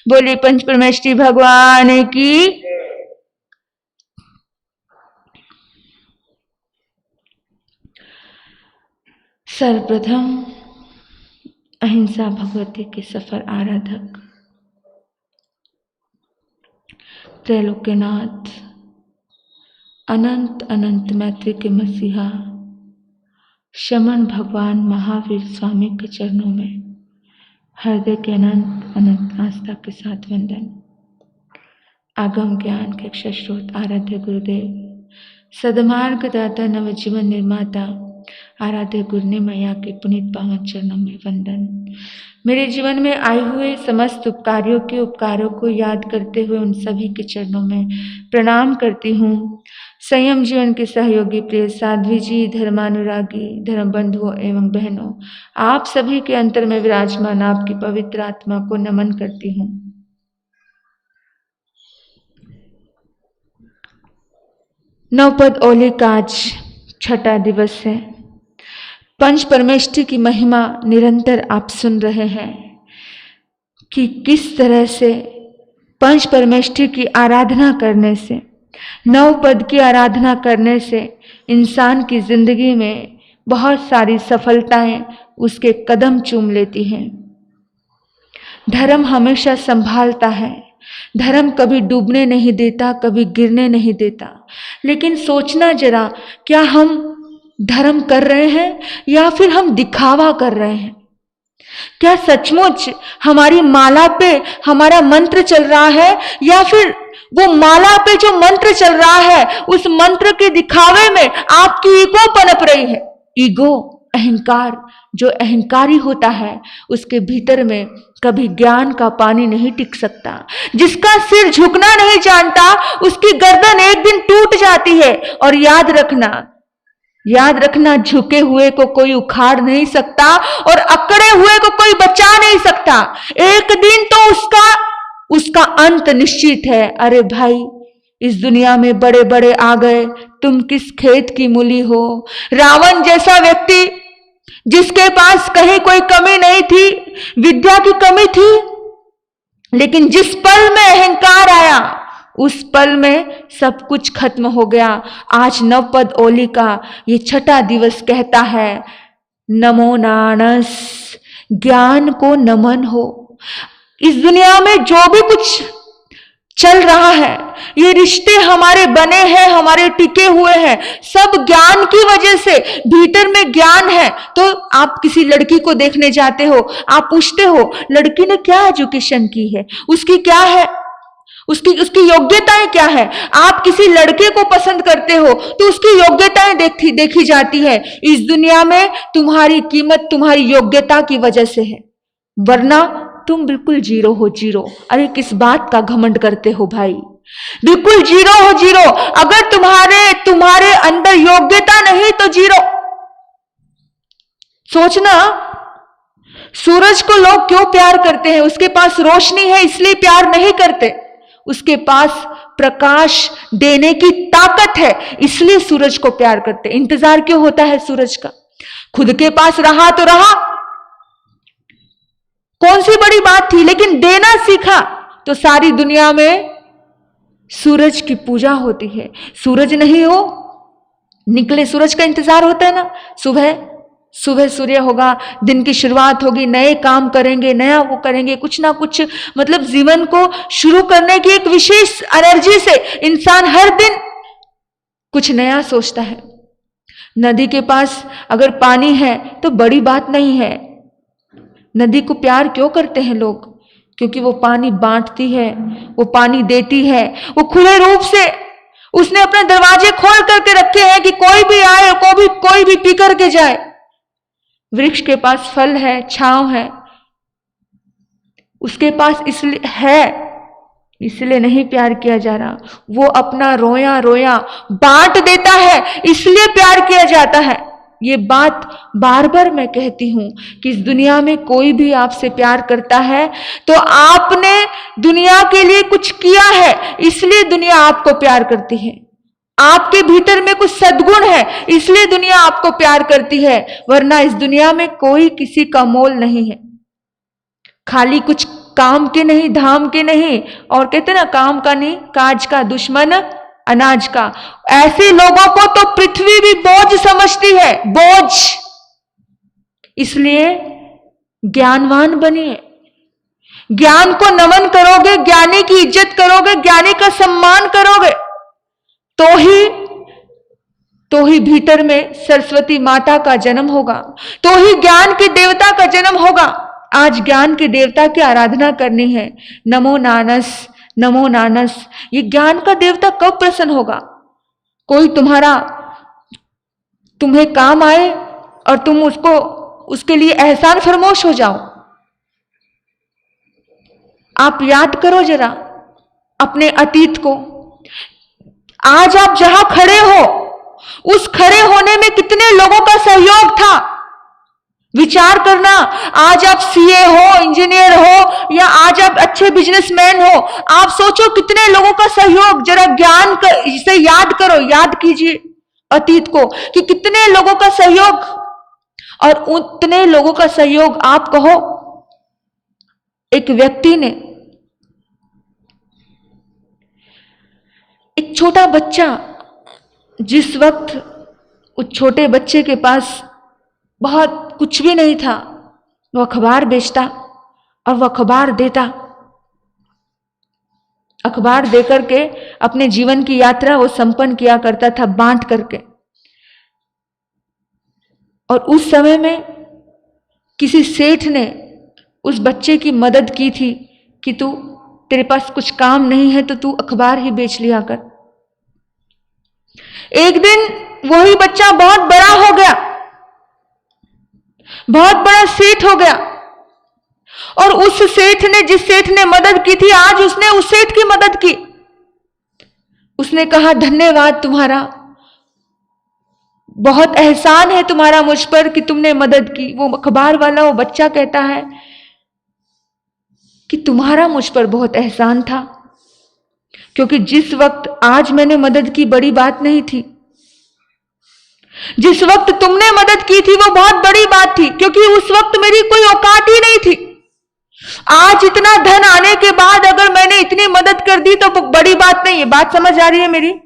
बोले पंच परमेष्ठी भगवान की। सर्वप्रथम अहिंसा भगवती के सफल आराधक त्रैलोक्यनाथ अनंत अनंत मैत्री के मसीहा शमन भगवान महावीर स्वामी के चरणों में हृदय के अनंत अनंत आस्था के साथ वंदन। आगम ज्ञान के अक्षर स्रोत आराध्य गुरुदेव सदमार्ग दाता नवजीवन निर्माता आराध्य गुरुने मैया के पुनीत पावन चरणों में वंदन। मेरे जीवन में आए हुए समस्त उपकारियों के उपकारों को याद करते हुए उन सभी के चरणों में प्रणाम करती हूँ। संयम जीवन के सहयोगी प्रिय साध्वी जी, धर्मानुरागी धर्म बंधुओं एवं बहनों, आप सभी के अंतर में विराजमान आपकी पवित्र आत्मा को नमन करती हूँ। नवपद ओली का आज छठा दिवस है। पंच परमेष्ठी की महिमा निरंतर आप सुन रहे हैं कि किस तरह से पंच परमेष्ठी की आराधना करने से, नवपद की आराधना करने से इंसान की जिंदगी में बहुत सारी सफलताएं उसके कदम चूम लेती हैं। धर्म हमेशा संभालता है, धर्म कभी डूबने नहीं देता, कभी गिरने नहीं देता। लेकिन सोचना जरा, क्या हम धर्म कर रहे हैं या फिर हम दिखावा कर रहे हैं? क्या सचमुच हमारी माला पे हमारा मंत्र चल रहा है या फिर वो माला पे जो मंत्र चल रहा है उस मंत्र के दिखावे में आपकी ईगो पनप रही है? ईगो, अहंकार, जो अहंकारी होता है उसके भीतर में कभी ज्ञान का पानी नहीं टिक सकता। जिसका सिर झुकना नहीं जानता उसकी गर्दन एक दिन टूट जाती है। और याद रखना झुके हुए को कोई उखाड़ नहीं सकता और अकड़े हुए को कोई बचा नहीं सकता। एक दिन तो उसका अंत निश्चित है। अरे भाई, इस दुनिया में बड़े बड़े आ गए, तुम किस खेत की मूली हो? रावण जैसा व्यक्ति जिसके पास कहीं कोई कमी नहीं थी, विद्या की कमी थी, लेकिन जिस पल में अहंकार आया उस पल में सब कुछ खत्म हो गया। आज नवपद ओली का ये छठा दिवस कहता है, नमो नानस, ज्ञान को नमन हो। इस दुनिया में जो भी कुछ चल रहा है, ये रिश्ते हमारे बने हैं, हमारे टिके हुए हैं, सब ज्ञान की वजह से। भीतर में ज्ञान है तो आप किसी लड़की को देखने जाते हो, आप पूछते हो लड़की ने क्या एजुकेशन की है, उसकी क्या है, उसकी योग्यताएं क्या है। आप किसी लड़के को पसंद करते हो तो उसकी योग्यताएं देखी जाती है। इस दुनिया में तुम्हारी कीमत तुम्हारी योग्यता की वजह से है, वरना तुम बिल्कुल जीरो हो, जीरो। अरे किस बात का घमंड करते हो भाई? बिल्कुल जीरो हो, जीरो। अगर तुम्हारे अंदर योग्यता नहीं तो जीरो। सोचना, सूरज को लोग क्यों प्यार करते हैं? उसके पास रोशनी है इसलिए प्यार नहीं करते। उसके पास प्रकाश देने की ताकत है इसलिए सूरज को प्यार करते। इंतजार क्यों होता है सूरज का? खुद के पास रहा तो रहा, कौन सी बड़ी बात थी, लेकिन देना सीखा तो सारी दुनिया में सूरज की पूजा होती है। सूरज नहीं हो, निकले सूरज का इंतजार होता है ना। सुबह सूर्य होगा, दिन की शुरुआत होगी, नए काम करेंगे, नया वो करेंगे, कुछ ना कुछ, मतलब जीवन को शुरू करने की एक विशेष एनर्जी से इंसान हर दिन कुछ नया सोचता है। नदी के पास अगर पानी है तो बड़ी बात नहीं है। नदी को प्यार क्यों करते हैं लोग? क्योंकि वो पानी बांटती है, वो पानी देती है, वो खुले रूप से उसने अपने दरवाजे खोल करके रखे हैं कि कोई भी आए, कोई भी पी करके जाए। वृक्ष के पास फल है, छांव है, उसके पास इसलिए नहीं प्यार किया जा रहा। वो अपना रोया रोया बांट देता है इसलिए प्यार किया जाता है। ये बात बार बार मैं कहती हूं कि इस दुनिया में कोई भी आपसे प्यार करता है तो आपने दुनिया के लिए कुछ किया है, इसलिए दुनिया आपको प्यार करती है। आपके भीतर में कुछ सद्गुण है इसलिए दुनिया आपको प्यार करती है, वरना इस दुनिया में कोई किसी का मोल नहीं है। खाली कुछ काम के नहीं, धाम के नहीं, और कहते ना काम का नहीं काज का, दुश्मन अनाज का। ऐसे लोगों को तो पृथ्वी भी बोझ समझती है, बोझ। इसलिए ज्ञानवान बनिए। ज्ञान को नमन करोगे, ज्ञानी की इज्जत करोगे, ज्ञानी का सम्मान करोगे, तो ही भीतर में सरस्वती माता का जन्म होगा, तो ही ज्ञान के देवता का जन्म होगा। आज ज्ञान के देवता की आराधना करनी है। नमो नानस, नमो नानस। ये ज्ञान का देवता कब प्रसन्न होगा? कोई तुम्हें काम आए और तुम उसके लिए एहसान फरमोश हो जाओ। आप याद करो जरा अपने अतीत को। आज आप जहां खड़े हो, उस खड़े होने में कितने लोगों का सहयोग था? विचार करना। आज आप सीए हो, इंजीनियर हो, या आज आप अच्छे बिजनेसमैन हो, आप सोचो कितने लोगों का सहयोग। जरा ज्ञान से याद करो, याद कीजिए अतीत को कि कितने लोगों का सहयोग, और उतने लोगों का सहयोग आप कहो एक व्यक्ति ने, एक छोटा बच्चा, जिस वक्त उस छोटे बच्चे के पास बहुत कुछ भी नहीं था, वो अखबार बेचता और वो अखबार देता, अखबार देकर के अपने जीवन की यात्रा वो संपन्न किया करता था, बांट करके। और उस समय में किसी सेठ ने उस बच्चे की मदद की थी कि तेरे पास कुछ काम नहीं है तो तू अखबार ही बेच लिया कर। एक दिन वही बच्चा बहुत बड़ा हो गया, बहुत बड़ा सेठ हो गया, और उस सेठ ने, जिस सेठ ने मदद की थी, आज उसने उस सेठ की मदद की। उसने कहा धन्यवाद तुम्हारा, बहुत एहसान है तुम्हारा मुझ पर कि तुमने मदद की। वो अखबार वाला, वो बच्चा कहता है कि तुम्हारा मुझ पर बहुत एहसान था, क्योंकि जिस वक्त आज मैंने मदद की बड़ी बात नहीं थी, जिस वक्त तुमने मदद की थी वो बहुत बड़ी बात थी, क्योंकि उस वक्त मेरी कोई औकात ही नहीं थी। आज इतना धन आने के बाद अगर मैंने इतनी मदद कर दी तो बड़ी बात नहीं है। बात समझ आ रही है मेरी?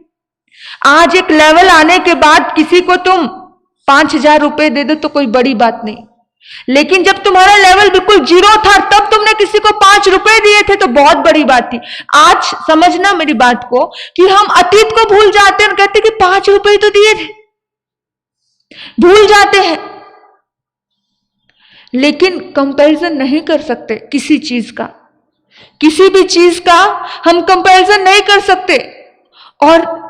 आज एक लेवल आने के बाद किसी को तुम 5,000 रुपए दे दो तो कोई बड़ी बात नहीं, लेकिन जब तुम्हारा लेवल बिल्कुल जीरो था तब तुमने किसी को 5 रुपए दिए थे तो बहुत बड़ी बात थी। आज समझना मेरी बात को कि हम अतीत को भूल जाते हैं, कहते कि 5 रुपए तो दिए थे, भूल जाते हैं। लेकिन कंपैरिजन नहीं कर सकते किसी चीज का, किसी भी चीज का हम कंपैरिजन नहीं कर सकते। और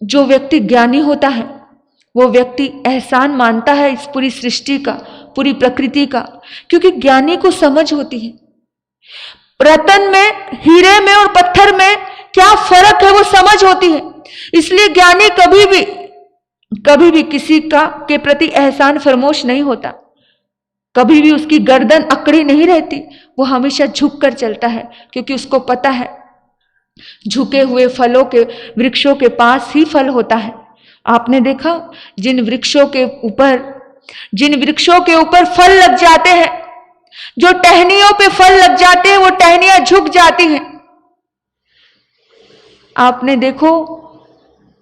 जो व्यक्ति ज्ञानी होता है वो व्यक्ति एहसान मानता है इस पूरी सृष्टि का, पूरी प्रकृति का, क्योंकि ज्ञानी को समझ होती है रतन में, हीरे में और पत्थर में क्या फर्क है वो समझ होती है। इसलिए ज्ञानी कभी भी किसी के प्रति एहसान फरमोश नहीं होता, कभी भी उसकी गर्दन अकड़ी नहीं रहती, वो हमेशा झुक कर चलता है, क्योंकि उसको पता है झुके हुए फलों के वृक्षों के पास ही फल होता है। आपने देखा जिन वृक्षों के ऊपर फल लग जाते हैं, जो टहनियों पे फल लग जाते हैं, वो टहनियां झुक जाती हैं। आपने देखो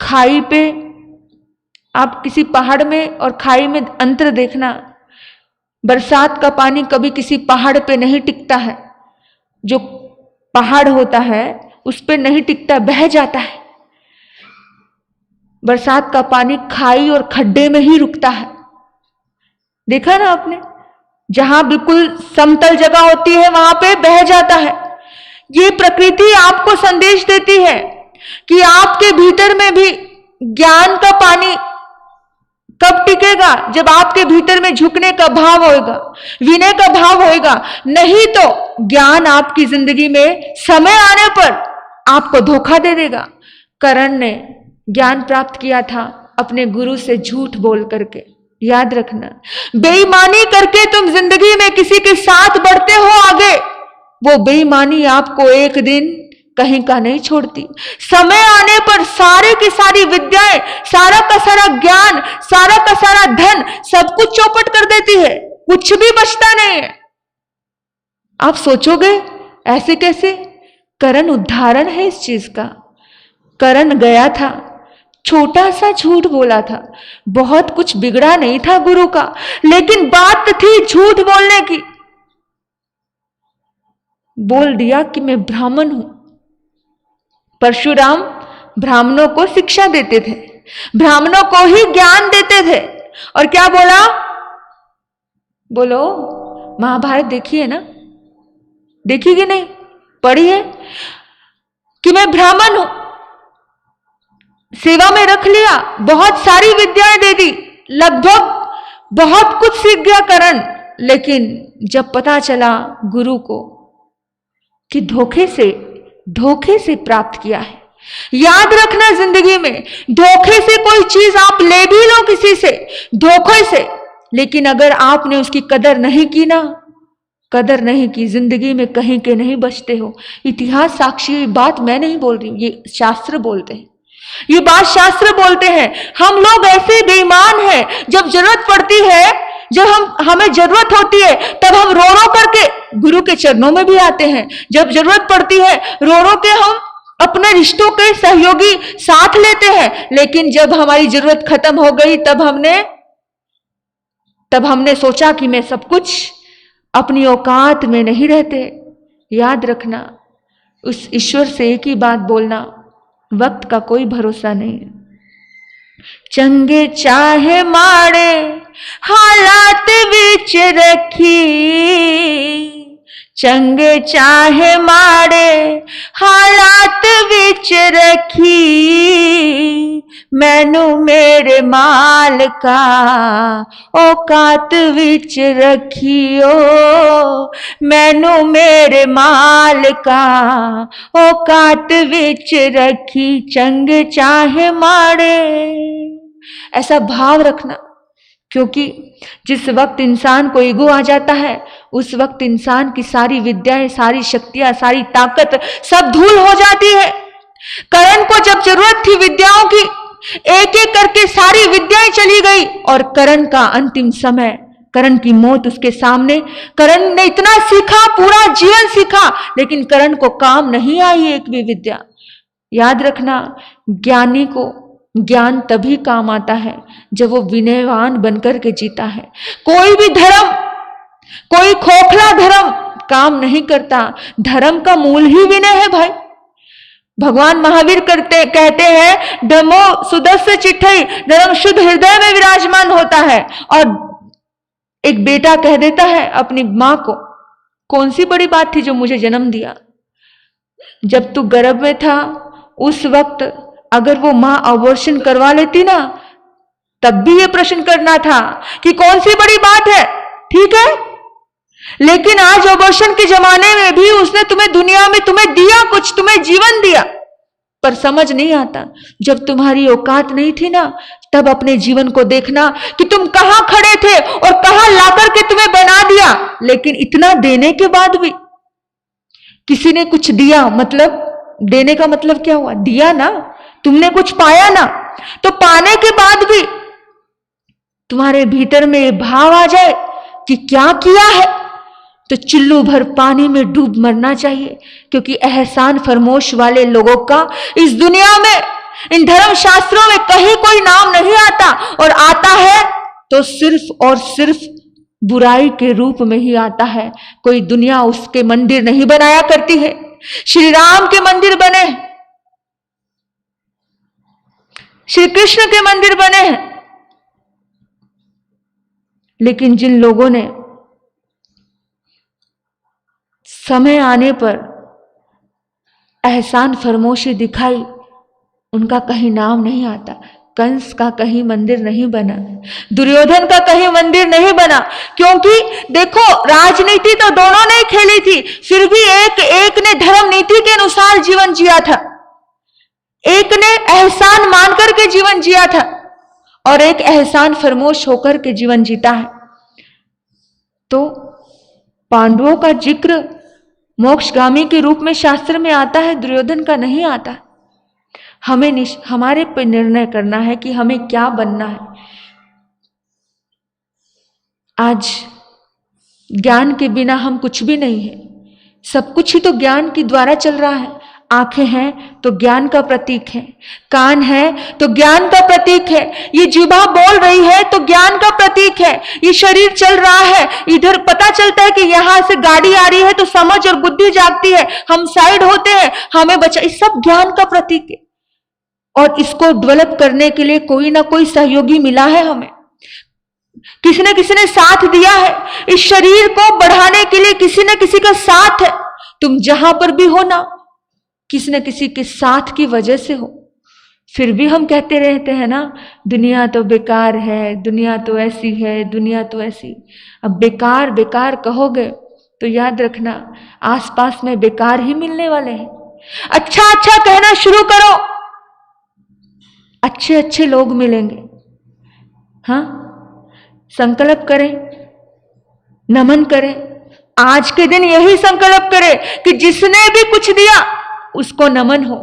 खाई पे, आप किसी पहाड़ में और खाई में अंतर देखना। बरसात का पानी कभी किसी पहाड़ पे नहीं टिकता है, जो पहाड़ होता है उस पे नहीं टिकता, बह जाता है। बरसात का पानी खाई और खड्डे में ही रुकता है। देखा ना आपने? जहां बिल्कुल समतल जगह होती है वहां पे बह जाता है। ये प्रकृति आपको संदेश देती है कि आपके भीतर में भी ज्ञान का पानी कब टिकेगा? जब आपके भीतर में झुकने का भाव होगा, विनय का भाव होगा। नहीं तो ज्ञान आपकी जिंदगी में समय आने पर आपको धोखा दे देगा। कर्ण ने ज्ञान प्राप्त किया था अपने गुरु से झूठ बोल करके। याद रखना, बेईमानी करके तुम जिंदगी में किसी के साथ बढ़ते हो आगे, वो बेईमानी आपको एक दिन कहीं का नहीं छोड़ती। समय आने पर सारे की सारी विद्याएं, सारा का सारा ज्ञान, सारा का सारा धन, सब कुछ चौपट कर देती है, कुछ भी बचता नहीं है। आप सोचोगे ऐसे कैसे? करण उदाहरण है इस चीज का। करण गया था, छोटा सा झूठ बोला था, बहुत कुछ बिगड़ा नहीं था गुरु का, लेकिन बात थी झूठ बोलने की। बोल दिया कि मैं ब्राह्मण हूं। परशुराम ब्राह्मणों को शिक्षा देते थे, ब्राह्मणों को ही ज्ञान देते थे। और क्या बोला? बोलो, महाभारत देखी है ना? देखी कि नहीं? पढ़ी है कि मैं ब्राह्मण हूं, सेवा में रख लिया, बहुत सारी विद्याएं दे दी, लगभग बहुत कुछ सीख गया करण। लेकिन जब पता चला गुरु को कि धोखे से प्राप्त किया है। याद रखना, जिंदगी में धोखे से कोई चीज आप ले भी लो किसी से, धोखे से, लेकिन अगर आपने उसकी कदर नहीं की ना, कदर नहीं की, जिंदगी में कहीं के नहीं बचते हो। इतिहास साक्षी, ये बात मैं नहीं बोल रही हूं, ये शास्त्र बोलते हैं, ये बात शास्त्र बोलते हैं। हम लोग ऐसे बेईमान हैं, जब जरूरत पड़ती है, जब हमें जरूरत होती है, तब हम रो रो करके गुरु के चरणों में भी आते हैं। जब जरूरत पड़ती है, रो रो के हम अपने रिश्तों के सहयोगी साथ लेते हैं। लेकिन जब हमारी जरूरत खत्म हो गई, तब हमने सोचा कि मैं सब कुछ, अपनी औकात में नहीं रहते। याद रखना, उस ईश्वर से एक ही बात बोलना, वक्त का कोई भरोसा नहीं। चंगे चाहे माड़े हालात विच रखी, चंगे चाहे माड़े हालात विच रखी, मैनू मेरे मालका औकात विच रखियो, मैनू मेरे मालका औकात विच रखी, चंगे चाहे माड़े। ऐसा भाव रखना, क्योंकि जिस वक्त इंसान को ईगो आ जाता है, उस वक्त इंसान की सारी विद्याएं, सारी शक्तियां, सारी ताकत सब धूल हो जाती है। करण को जब जरूरत थी विद्याओं की, एक एक करके सारी विद्याएं चली गई, और करण का अंतिम समय, करण की मौत उसके सामने। करण ने इतना सीखा, पूरा जीवन सीखा, लेकिन करण को काम नहीं आई एक भी विद्या। याद रखना, ज्ञानी को ज्ञान तभी काम आता है जब वो विनयवान बनकर के जीता है। कोई भी धर्म, कोई खोखला धर्म काम नहीं करता। धर्म का मूल ही विनय है भाई। भगवान महावीर कहते हैं, धर्मो सुदस्य चिट्ठई, धर्म शुद्ध हृदय में विराजमान होता है। और एक बेटा कह देता है अपनी मां को, कौन सी बड़ी बात थी जो मुझे जन्म दिया? जब तू गर्भ में था, उस वक्त अगर वो मां अबॉर्शन करवा लेती ना, तब भी ये प्रश्न करना था कि कौन सी बड़ी बात है, ठीक है? लेकिन आज अबॉर्शन के जमाने में भी उसने तुम्हें दुनिया में तुम्हें दिया कुछ, तुम्हें जीवन दिया, पर समझ नहीं आता। जब तुम्हारी औकात नहीं थी ना, तब अपने जीवन को देखना कि तुम कहां खड़े थे और कहां लाकर के तुम्हें बना दिया। लेकिन इतना देने के बाद भी किसी ने कुछ दिया, मतलब देने का मतलब क्या हुआ? दिया ना, तुमने कुछ पाया ना, तो पाने के बाद भी तुम्हारे भीतर में ये भाव आ जाए कि क्या किया है, तो चिल्लू भर पानी में डूब मरना चाहिए। क्योंकि एहसान फरमोश वाले लोगों का इस दुनिया में, इन धर्म शास्त्रों में कहीं कोई नाम नहीं आता, और आता है तो सिर्फ और सिर्फ बुराई के रूप में ही आता है। कोई दुनिया उसके मंदिर नहीं बनाया करती है। श्री राम के मंदिर बने हैं, श्री कृष्ण के मंदिर बने हैं, लेकिन जिन लोगों ने समय आने पर एहसान फरमोशी दिखाई, उनका कहीं नाम नहीं आता। कंस का कहीं मंदिर नहीं बना, दुर्योधन का कहीं मंदिर नहीं बना, क्योंकि देखो राजनीति तो दोनों ने खेली थी, फिर भी एक ने धर्म नीति के अनुसार जीवन जिया था, एक ने एहसान मानकर के जीवन जिया था, और एक एहसान फरमोश होकर के जीवन जीता है। तो पांडवों का जिक्र मोक्षगामी के रूप में शास्त्र में आता है, दुर्योधन का नहीं आता। हमें हमारे पर निर्णय करना है कि हमें क्या बनना है। आज ज्ञान के बिना हम कुछ भी नहीं है। सब कुछ ही तो ज्ञान के द्वारा चल रहा है। आंखें हैं तो ज्ञान का प्रतीक है, कान है तो ज्ञान का प्रतीक है, ये जिह्वा बोल रही है तो ज्ञान का प्रतीक है, ये शरीर चल रहा है, इधर पता चलता है कि यहां से गाड़ी आ रही है तो समझ और बुद्धि जागती है, हम साइड होते हैं, हमें बचा, ये सब ज्ञान का प्रतीक है। और इसको डेवलप करने के लिए कोई ना कोई सहयोगी मिला है हमें, किसी ने साथ दिया है। इस शरीर को बढ़ाने के लिए किसी न किसी का साथ है। तुम जहां पर भी हो ना, किसी न किसी के साथ की वजह से हो। फिर भी हम कहते रहते हैं ना, दुनिया तो बेकार है, दुनिया तो ऐसी है, दुनिया तो ऐसी। अब बेकार बेकार कहोगे तो याद रखना आसपास में बेकार ही मिलने वाले हैं। अच्छा अच्छा कहना शुरू करो, अच्छे अच्छे लोग मिलेंगे। हाँ, संकल्प करें, नमन करें, आज के दिन यही संकल्प करें कि जिसने भी कुछ दिया उसको नमन हो,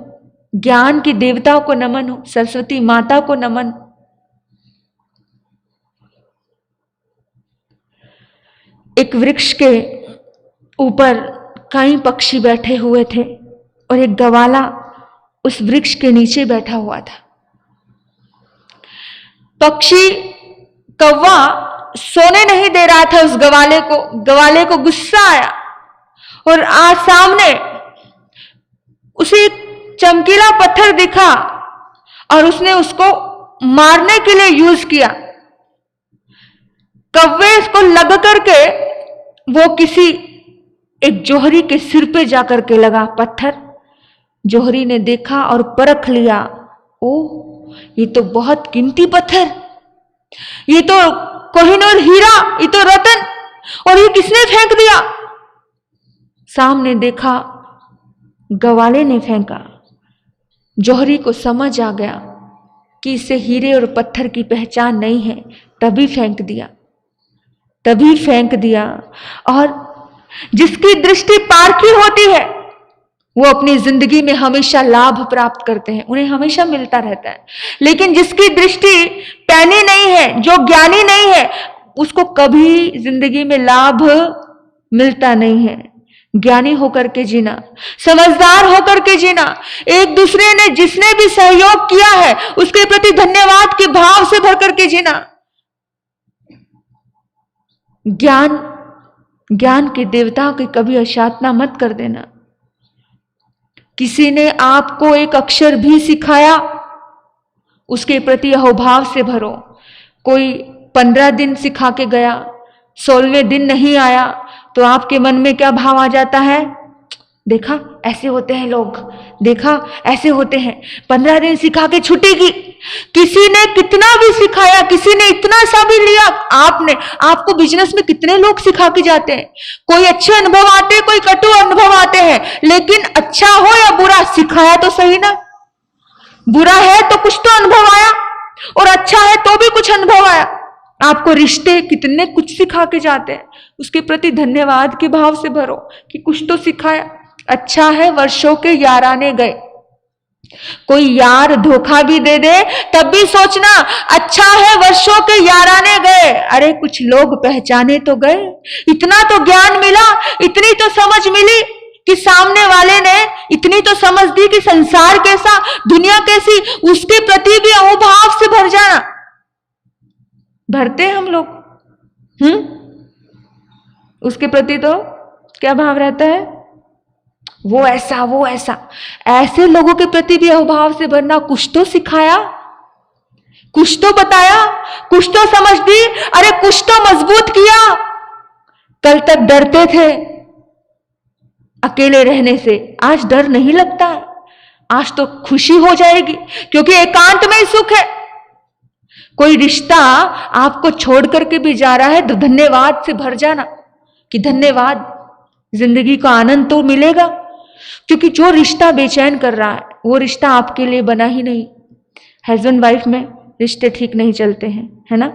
ज्ञान की देवताओं को नमन हो, सरस्वती माता को नमन। एक वृक्ष के ऊपर कई पक्षी बैठे हुए थे और एक गवाला उस वृक्ष के नीचे बैठा हुआ था। पक्षी कौवा सोने नहीं दे रहा था उस गवाले को गुस्सा आया और आज सामने उसे चमकीला पत्थर दिखा और उसने उसको मारने के लिए यूज किया। कौवे इसको लग करके वो किसी एक जोहरी के सिर पे जाकर के लगा पत्थर। जोहरी ने देखा और परख लिया, ओ ये तो बहुत कीमती पत्थर, ये तो कोहिनूर हीरा, ये तो रतन, और ये किसने फेंक दिया? सामने देखा गवाले ने फेंका। जोहरी को समझ आ गया कि इसे हीरे और पत्थर की पहचान नहीं है, तभी फेंक दिया। और जिसकी दृष्टि पारखी होती है वो अपनी जिंदगी में हमेशा लाभ प्राप्त करते हैं, उन्हें हमेशा मिलता रहता है। लेकिन जिसकी दृष्टि पैनी नहीं है, जो ज्ञानी नहीं है, उसको कभी जिंदगी में लाभ मिलता नहीं है। ज्ञानी होकर के जीना, समझदार होकर के जीना, एक दूसरे ने जिसने भी सहयोग किया है उसके प्रति धन्यवाद के भाव से भर करके जीना। ज्ञान के देवता की कभी अशातना मत कर देना। किसी ने आपको एक अक्षर भी सिखाया, उसके प्रति अहोभाव से भरो। कोई 15 दिन सिखा के गया, 16वें दिन नहीं आया तो आपके मन में क्या भाव आ जाता है? देखा ऐसे होते हैं लोग, देखा ऐसे होते हैं। 15 दिन सिखा के छुट्टी की। किसी ने कितना भी सिखाया, किसी ने इतना सा भी लिया, आपको बिजनेस में कितने लोग सिखा के जाते हैं। कोई अच्छे अनुभव आते हैं, कोई कटु अनुभव आते हैं, लेकिन अच्छा हो या बुरा सिखाया तो सही ना। बुरा है तो कुछ तो अनुभव आया और अच्छा है तो भी कुछ अनुभव आया। आपको रिश्ते कितने कुछ सिखा के जाते हैं, उसके प्रति धन्यवाद के भाव से भरो कि कुछ तो सिखाया। अच्छा है वर्षों के याराने गए। कोई यार धोखा भी दे दे तब भी सोचना अच्छा है वर्षों के याराने गए। अरे कुछ लोग पहचाने तो गए, इतना तो ज्ञान मिला, इतनी तो समझ मिली कि सामने वाले ने इतनी तो समझ दी कि संसार कैसा, दुनिया कैसी, उसके प्रति भी अहोभाव से भर जाना। भरते हम लोग उसके प्रति तो क्या भाव रहता है? वो ऐसा। ऐसे लोगों के प्रति भी अहोभाव से भरना। कुछ तो सिखाया, कुछ तो बताया, कुछ तो समझ दी, अरे कुछ तो मजबूत किया। कल तक डरते थे अकेले रहने से, आज डर नहीं लगता, आज तो खुशी हो जाएगी क्योंकि एकांत में ही सुख है। कोई रिश्ता आपको छोड़ करके भी जा रहा है तो धन्यवाद से भर जाना कि धन्यवाद, जिंदगी का आनंद तो मिलेगा। क्योंकि जो रिश्ता बेचैन कर रहा है वो रिश्ता आपके लिए बना ही नहीं। हस्बैंड वाइफ में रिश्ते ठीक नहीं चलते हैं, है ना,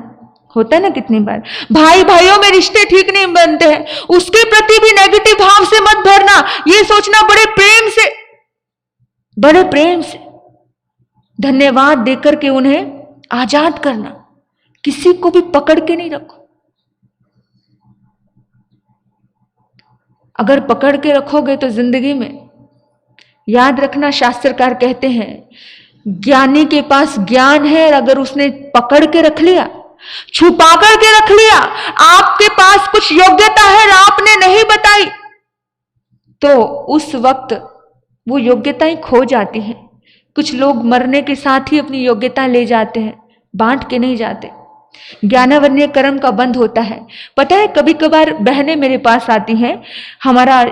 होता है ना कितनी बार। भाई भाइयों में रिश्ते ठीक नहीं बनते हैं, उसके प्रति भी नेगेटिव भाव से मत भरना। ये सोचना बड़े प्रेम से धन्यवाद देकर के उन्हें आजाद करना। किसी को भी पकड़ के नहीं रखो। अगर पकड़ के रखोगे तो जिंदगी में, याद रखना, शास्त्रकार कहते हैं ज्ञानी के पास ज्ञान है और अगर उसने पकड़ के रख लिया, छुपा करके रख लिया, आपके पास कुछ योग्यता है और आपने नहीं बताई, तो उस वक्त वो योग्यताएं खो जाती हैं। कुछ लोग मरने के साथ ही अपनी योग्यता ले जाते हैं, बांट के नहीं जाते। ज्ञानावन्य कर्म का बंध होता है। पता है, कभी कभार बहनें मेरे पास आती हैं, हमारा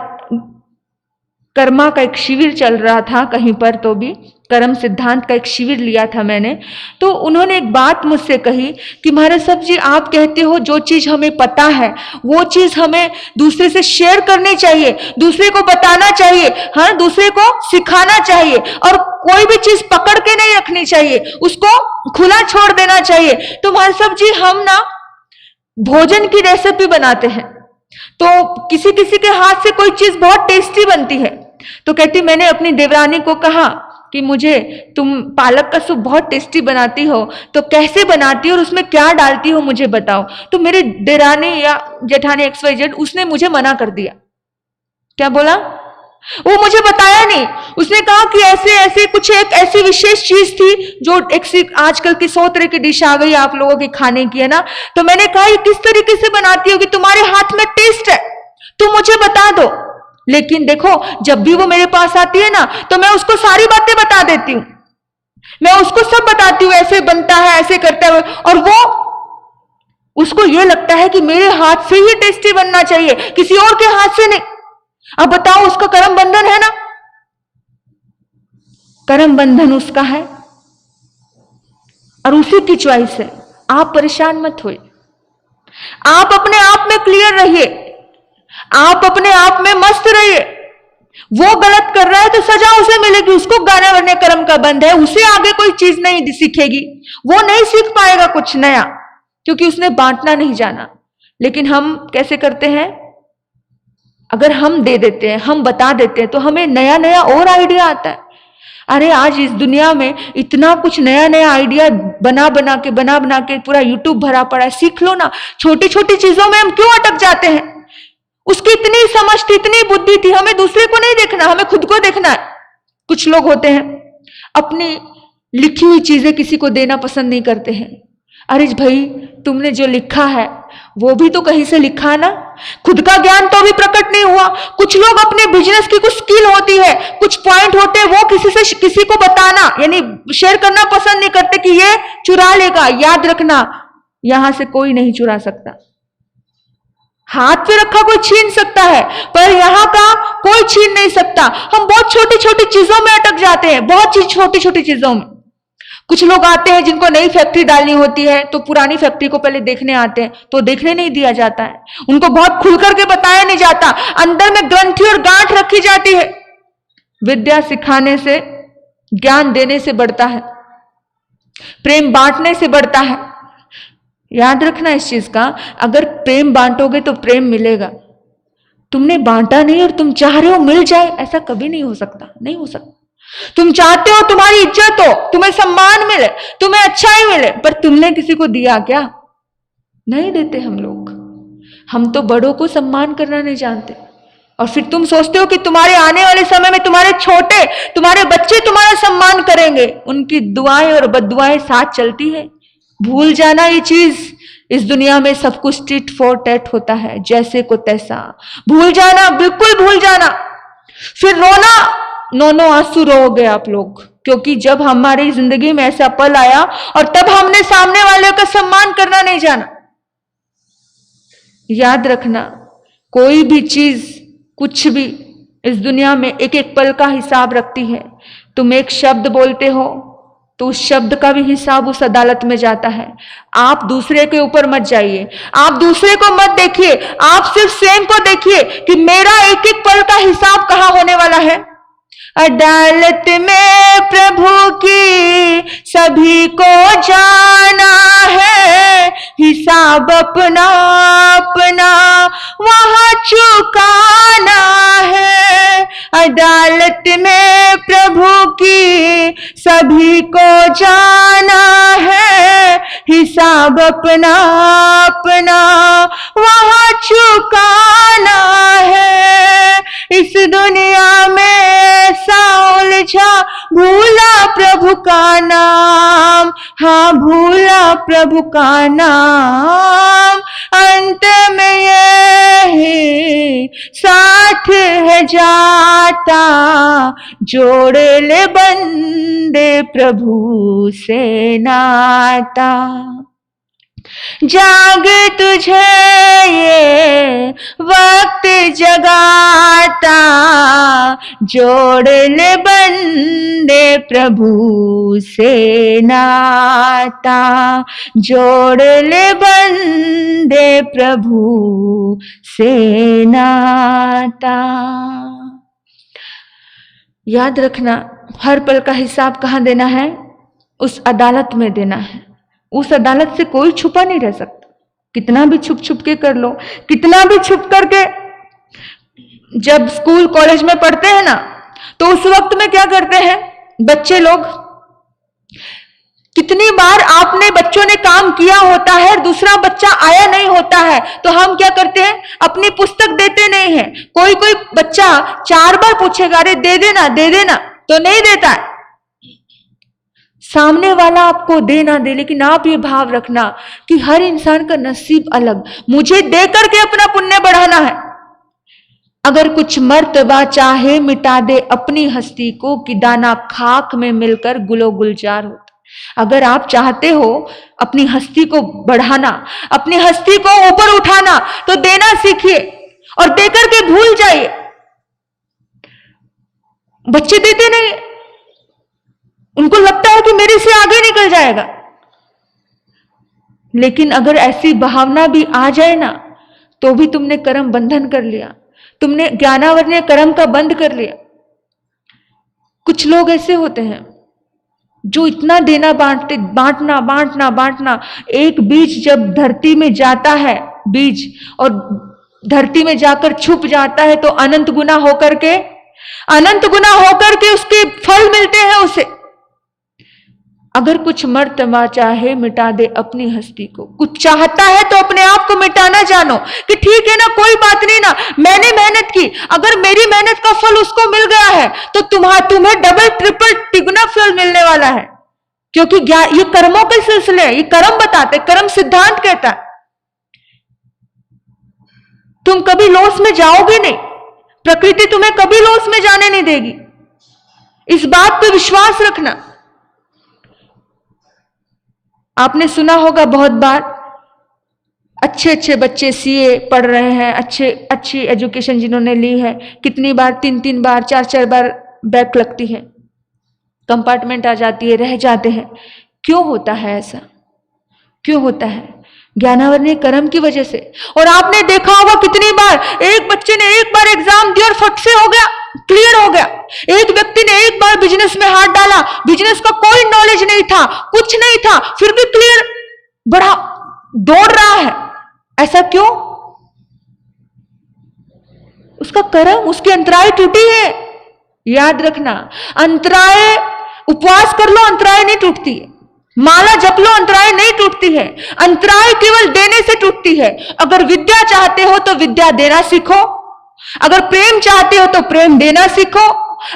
कर्मा का एक शिविर चल रहा था कहीं पर, तो भी कर्म सिद्धांत का एक शिविर लिया था मैंने, तो उन्होंने एक बात मुझसे कही कि महाराज साहब जी, आप कहते हो जो चीज हमें पता है वो चीज हमें दूसरे से शेयर करनी चाहिए, दूसरे को बताना चाहिए, हाँ, दूसरे को सिखाना चाहिए, और कोई भी चीज पकड़ के नहीं रखनी चाहिए, उसको खुला छोड़ देना चाहिए। तो महाराज साहब जी, हम ना भोजन की रेसिपी बनाते हैं, तो किसी किसी के हाथ से कोई चीज बहुत टेस्टी बनती है, तो कहती मैंने अपनी देवरानी को कहा कि मुझे तुम पालक का सूप बहुत टेस्टी बनाती हो, तो कैसे बनाती हो और उसमें क्या डालती हो मुझे बताओ। तो मेरी देरानी या जेठानी XYZ उसने मुझे मना कर दिया। क्या बोला? वो मुझे बताया नहीं। उसने कहा कि ऐसे ऐसे कुछ एक ऐसी विशेष चीज थी जो एक आजकल की 100 तरह की डिश आ गई आप लोगों के खाने की, है ना। तो मैंने कहा ये किस तरीके से बनाती होगी, तुम्हारे हाथ में टेस्ट है, तुम मुझे बता दो। लेकिन देखो, जब भी वो मेरे पास आती है ना, तो मैं उसको सारी बातें बता देती हूं, मैं उसको सब बताती हूँ, ऐसे बनता है, ऐसे करता है, और वो उसको ये लगता है कि मेरे हाथ से ही टेस्टी बनना चाहिए, किसी और के हाथ से नहीं। अब बताओ, उसका कर्म बंधन है ना, कर्म बंधन उसका है और उसी की चॉइस है। आप परेशान मत होइए, आप अपने आप में क्लियर रहिए, आप अपने आप में मस्त रहिए। वो गलत कर रहा है तो सजा उसे मिलेगी, उसको गाने वाने कर्म का बंध है, उसे आगे कोई चीज नहीं सीखेगी, वो नहीं सीख पाएगा कुछ नया, क्योंकि उसने बांटना नहीं जाना। लेकिन हम कैसे करते हैं, अगर हम दे देते हैं, हम बता देते हैं, तो हमें नया नया और आइडिया आता है। अरे आज इस दुनिया में इतना कुछ नया नया आइडिया बना बना के पूरा यूट्यूब भरा पड़ा है, सीख लो ना। छोटी छोटी चीजों में हम क्यों अटक जाते हैं? उसकी इतनी समझ थी, इतनी बुद्धि थी, हमें दूसरे को नहीं देखना, हमें खुद को देखना है। कुछ लोग होते हैं अपनी लिखी हुई चीजें किसी को देना पसंद नहीं करते हैं। अरे भाई, तुमने जो लिखा है वो भी तो कहीं से लिखा ना, खुद का ज्ञान तो अभी प्रकट नहीं हुआ। कुछ लोग अपने बिजनेस की कुछ स्किल होती है, कुछ पॉइंट होते हैं, वो किसी को बताना यानी शेयर करना पसंद नहीं करते कि ये चुरा लेगा। याद रखना, यहां से कोई नहीं चुरा सकता। हाथ पे रखा कोई छीन सकता है, पर यहां का कोई छीन नहीं सकता। हम बहुत छोटी छोटी चीजों में अटक जाते हैं, बहुत छोटी छोटी चीजों में। कुछ लोग आते हैं जिनको नई फैक्ट्री डालनी होती है, तो पुरानी फैक्ट्री को पहले देखने आते हैं, तो देखने नहीं दिया जाता है, उनको बहुत खुल करके बताया नहीं जाता, अंदर में ग्रंथि और गांठ रखी जाती है। विद्या सिखाने से, ज्ञान देने से बढ़ता है, प्रेम बांटने से बढ़ता है। याद रखना इस चीज का, अगर प्रेम बांटोगे तो प्रेम मिलेगा। तुमने बांटा नहीं और तुम चाह रहे हो मिल जाए, ऐसा कभी नहीं हो सकता, नहीं हो सकता। तुम चाहते हो तुम्हारी इज्जत हो, तुम्हें सम्मान मिले, तुम्हें अच्छाई मिले, पर तुमने किसी को दिया क्या? नहीं देते हम लोग। हम तो बड़ों को सम्मान करना नहीं जानते, और फिर तुम सोचते हो कि तुम्हारे आने वाले समय में तुम्हारे छोटे, तुम्हारे बच्चे तुम्हारा सम्मान करेंगे। उनकी दुआएं और बद्दुआएं साथ चलती है। भूल जाना ये चीज, इस दुनिया में सब कुछ टिट फॉर टैट होता है, जैसे को तैसा। भूल जाना, बिल्कुल भूल जाना। फिर रोना, नो आंसू रोओगे आप लोग, क्योंकि जब हमारी जिंदगी में ऐसा पल आया और तब हमने सामने वाले का सम्मान करना नहीं जाना। याद रखना, कोई भी चीज, कुछ भी इस दुनिया में एक एक पल का हिसाब रखती है। तुम एक शब्द बोलते हो तो उस शब्द का भी हिसाब उस अदालत में जाता है। आप दूसरे के ऊपर मत जाइए, आप दूसरे को मत देखिए, आप सिर्फ स्वयं को देखिए कि मेरा एक एक पल का हिसाब कहां होने वाला है। अदालत में प्रभु की सभी को जाना है, हिसाब अपना अपना वहां चुकाना है। अदालत में प्रभु की सभी को जाना है, हिसाब अपना अपना वहां चुकाना है। इस दुनिया में ऐसा उलझा, भूला प्रभु का नाम, हाँ भूला प्रभु का नाम। अंत में यही साथ है जाता, जोड़ ले बंदे प्रभु से नाता। जाग तुझे ये वक्त जगाता, जोड़ ले बंदे प्रभु से नाता, जोड़ ले बंदे प्रभु से नाता। याद रखना, हर पल का हिसाब कहाँ देना है? उस अदालत में देना है। उस अदालत से कोई छुपा नहीं रह सकता। कितना भी छुप छुप के कर लो, कितना भी छुप करके, जब स्कूल कॉलेज में पढ़ते हैं ना, तो उस वक्त में क्या करते हैं बच्चे लोग, कितनी बार आपने बच्चों ने काम किया होता है, दूसरा बच्चा आया नहीं होता है, तो हम क्या करते हैं, अपनी पुस्तक देते नहीं है। कोई कोई बच्चा 4 बार पूछेगा, अरे दे देना दे देना, तो नहीं देता है। सामने वाला आपको दे ना दे, लेकिन आप ये भाव रखना कि हर इंसान का नसीब अलग, मुझे दे करके अपना पुण्य बढ़ाना है। अगर कुछ मर्तबा चाहे मिटा दे अपनी हस्ती को, कि दाना खाक में मिलकर गुलो गुलजार होता। अगर आप चाहते हो अपनी हस्ती को बढ़ाना, अपनी हस्ती को ऊपर उठाना, तो देना सीखिए और देकर के भूल जाइए। बच्चे देते नहीं, उनको लगता है कि मेरे से आगे निकल जाएगा। लेकिन अगर ऐसी भावना भी आ जाए ना, तो भी तुमने कर्म बंधन कर लिया, तुमने ज्ञानावरणीय कर्म का बंद कर लिया। कुछ लोग ऐसे होते हैं जो इतना देना बांटना बांटना बांटना, एक बीज जब धरती में जाता है, बीज और धरती में जाकर छुप जाता है, तो अनंत गुना होकर के उसके फल मिलते हैं उसे। अगर कुछ मर्तबा चाहे मिटा दे अपनी हस्ती को, कुछ चाहता है तो अपने आप को मिटाना जानो कि ठीक है ना, कोई बात नहीं ना, मैंने मेहनत की, अगर मेरी मेहनत का फल उसको मिल गया है तो तुम्हें डबल ट्रिपल तिगुना फल मिलने वाला है। क्योंकि ये कर्मों के सिलसिले हैं, ये कर्म बताते, कर्म सिद्धांत कहता है। तुम कभी लॉस में जाओगे नहीं, प्रकृति तुम्हें कभी लॉस में जाने नहीं देगी, इस बात पे विश्वास रखना। आपने सुना होगा बहुत बार, अच्छे अच्छे बच्चे सीए पढ़ रहे हैं, अच्छी एजुकेशन जिन्होंने ली है, कितनी बार 3-3 बार 4-4 बार बैक लगती है, कंपार्टमेंट आ जाती है, रह जाते हैं। क्यों होता है ऐसा? क्यों होता है? ज्ञानावरणीय कर्म की वजह से। और आपने देखा होगा कितनी बार एक बच्चे ने एक बार एग्जाम दिया और फट से हो गया, क्लियर हो गया। एक व्यक्ति ने एक बार बिजनेस में हाथ डाला, बिजनेस का कोई नॉलेज नहीं था, कुछ नहीं था, फिर भी क्लियर, बड़ा दौड़ रहा है। ऐसा क्यों? उसका कर्म, उसकी अंतराय टूटी है। याद रखना, अंतराय, उपवास कर लो अंतराय नहीं टूटती है, माला जप लो अंतराय नहीं टूटती है, अंतराय केवल देने से टूटती है। अगर विद्या चाहते हो तो विद्या देना सीखो, अगर प्रेम चाहते हो तो प्रेम देना सीखो,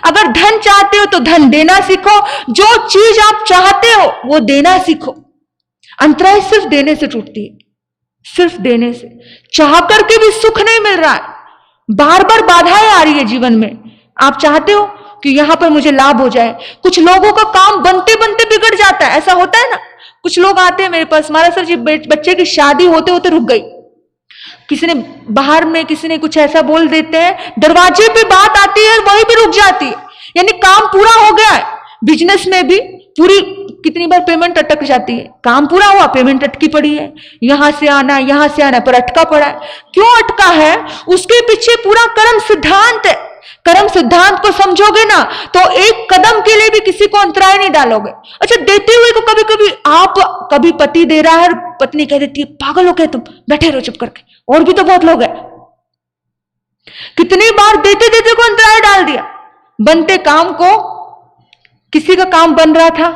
अगर धन चाहते हो तो धन देना सीखो। जो चीज आप चाहते हो वो देना सीखो। अंतराय सिर्फ देने से टूटती है, सिर्फ देने से। चाह करके भी सुख नहीं मिल रहा है, बार बार बाधाएं आ रही है जीवन में। आप चाहते हो कि यहां पर मुझे लाभ हो जाए, कुछ लोगों का काम बनते बनते बिगड़ जाता है, ऐसा होता है ना। कुछ लोग आते हैं मेरे पास, महाराज सर जी बच्चे की शादी होते होते रुक गई, किसी ने बाहर में किसी ने कुछ ऐसा बोल देते हैं, दरवाजे पे बात आती है वहीं पे रुक जाती है, यानी काम पूरा हो गया है। बिजनेस में भी पूरी कितनी बार पेमेंट अटक जाती है, काम पूरा हुआ पेमेंट अटकी पड़ी है, यहां से आना पर अटका पड़ा है। क्यों अटका है? उसके पीछे पूरा कर्म सिद्धांत है। कर्म सिद्धांत को समझोगे ना तो एक कदम के लिए भी किसी को अंतराय नहीं डालोगे। अच्छा, देते हुए तो कभी कभी कभी पति दे रहा है, पत्नी कह देती है पागल हो गए तुम, बैठे रहो चुप करके। और भी तो बहुत लोग हैं, कितनी बार देते देते को अंतराय डाल दिया। बनते काम को, किसी का काम बन रहा था,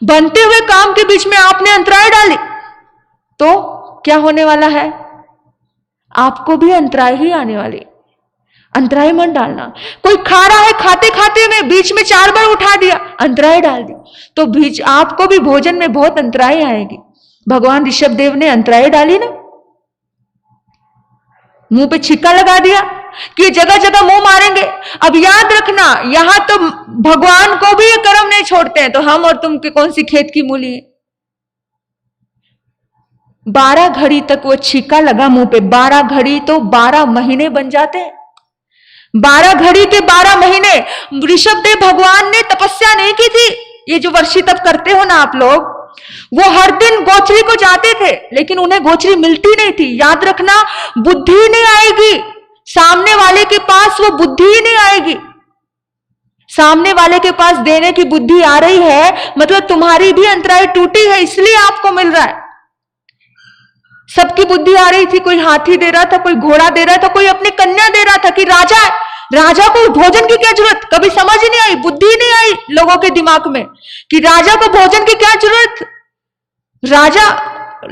बनते हुए काम के बीच में आपने अंतराय डाली तो क्या होने वाला है? आपको भी अंतराय ही आने वाली। अंतराय मत डालना। कोई खा रहा है, खाते खाते में बीच में 4 बार उठा दिया, अंतराय डाल दिया, तो बीच आपको भी भोजन में बहुत अंतराय आएगी। भगवान ऋषभ देव ने अंतराय डाली ना, मुंह पे छिक्का लगा दिया कि जगह जगह मुंह मारेंगे। अब याद रखना, यहां तो भगवान को भी ये कर्म नहीं छोड़ते हैं, तो हम और तुम के कौन सी खेत की मूली है। 12 घड़ी तक वो छिक्का लगा मुंह पे, 12 घड़ी तो 12 महीने बन जाते हैं। 12 घड़ी के 12 महीने ऋषभ देव भगवान ने तपस्या नहीं की थी। ये जो वर्षी तप करते हो ना आप लोग, वो हर दिन गोचरी को जाते थे, लेकिन उन्हें गोचरी मिलती नहीं थी। याद रखना, बुद्धि नहीं आएगी सामने वाले के पास, वो बुद्धि ही नहीं आएगी। सामने वाले के पास देने की बुद्धि आ रही है, मतलब तुम्हारी भी अंतराय टूटी है, इसलिए आपको मिल रहा है। सबकी बुद्धि आ रही थी, कोई हाथी दे रहा था, कोई घोड़ा दे रहा था, कोई अपनी कन्या दे रहा था कि राजा को भोजन की क्या जरूरत, कभी समझ नहीं आई, बुद्धि नहीं आई लोगों के दिमाग में कि राजा को भोजन की क्या जरूरत।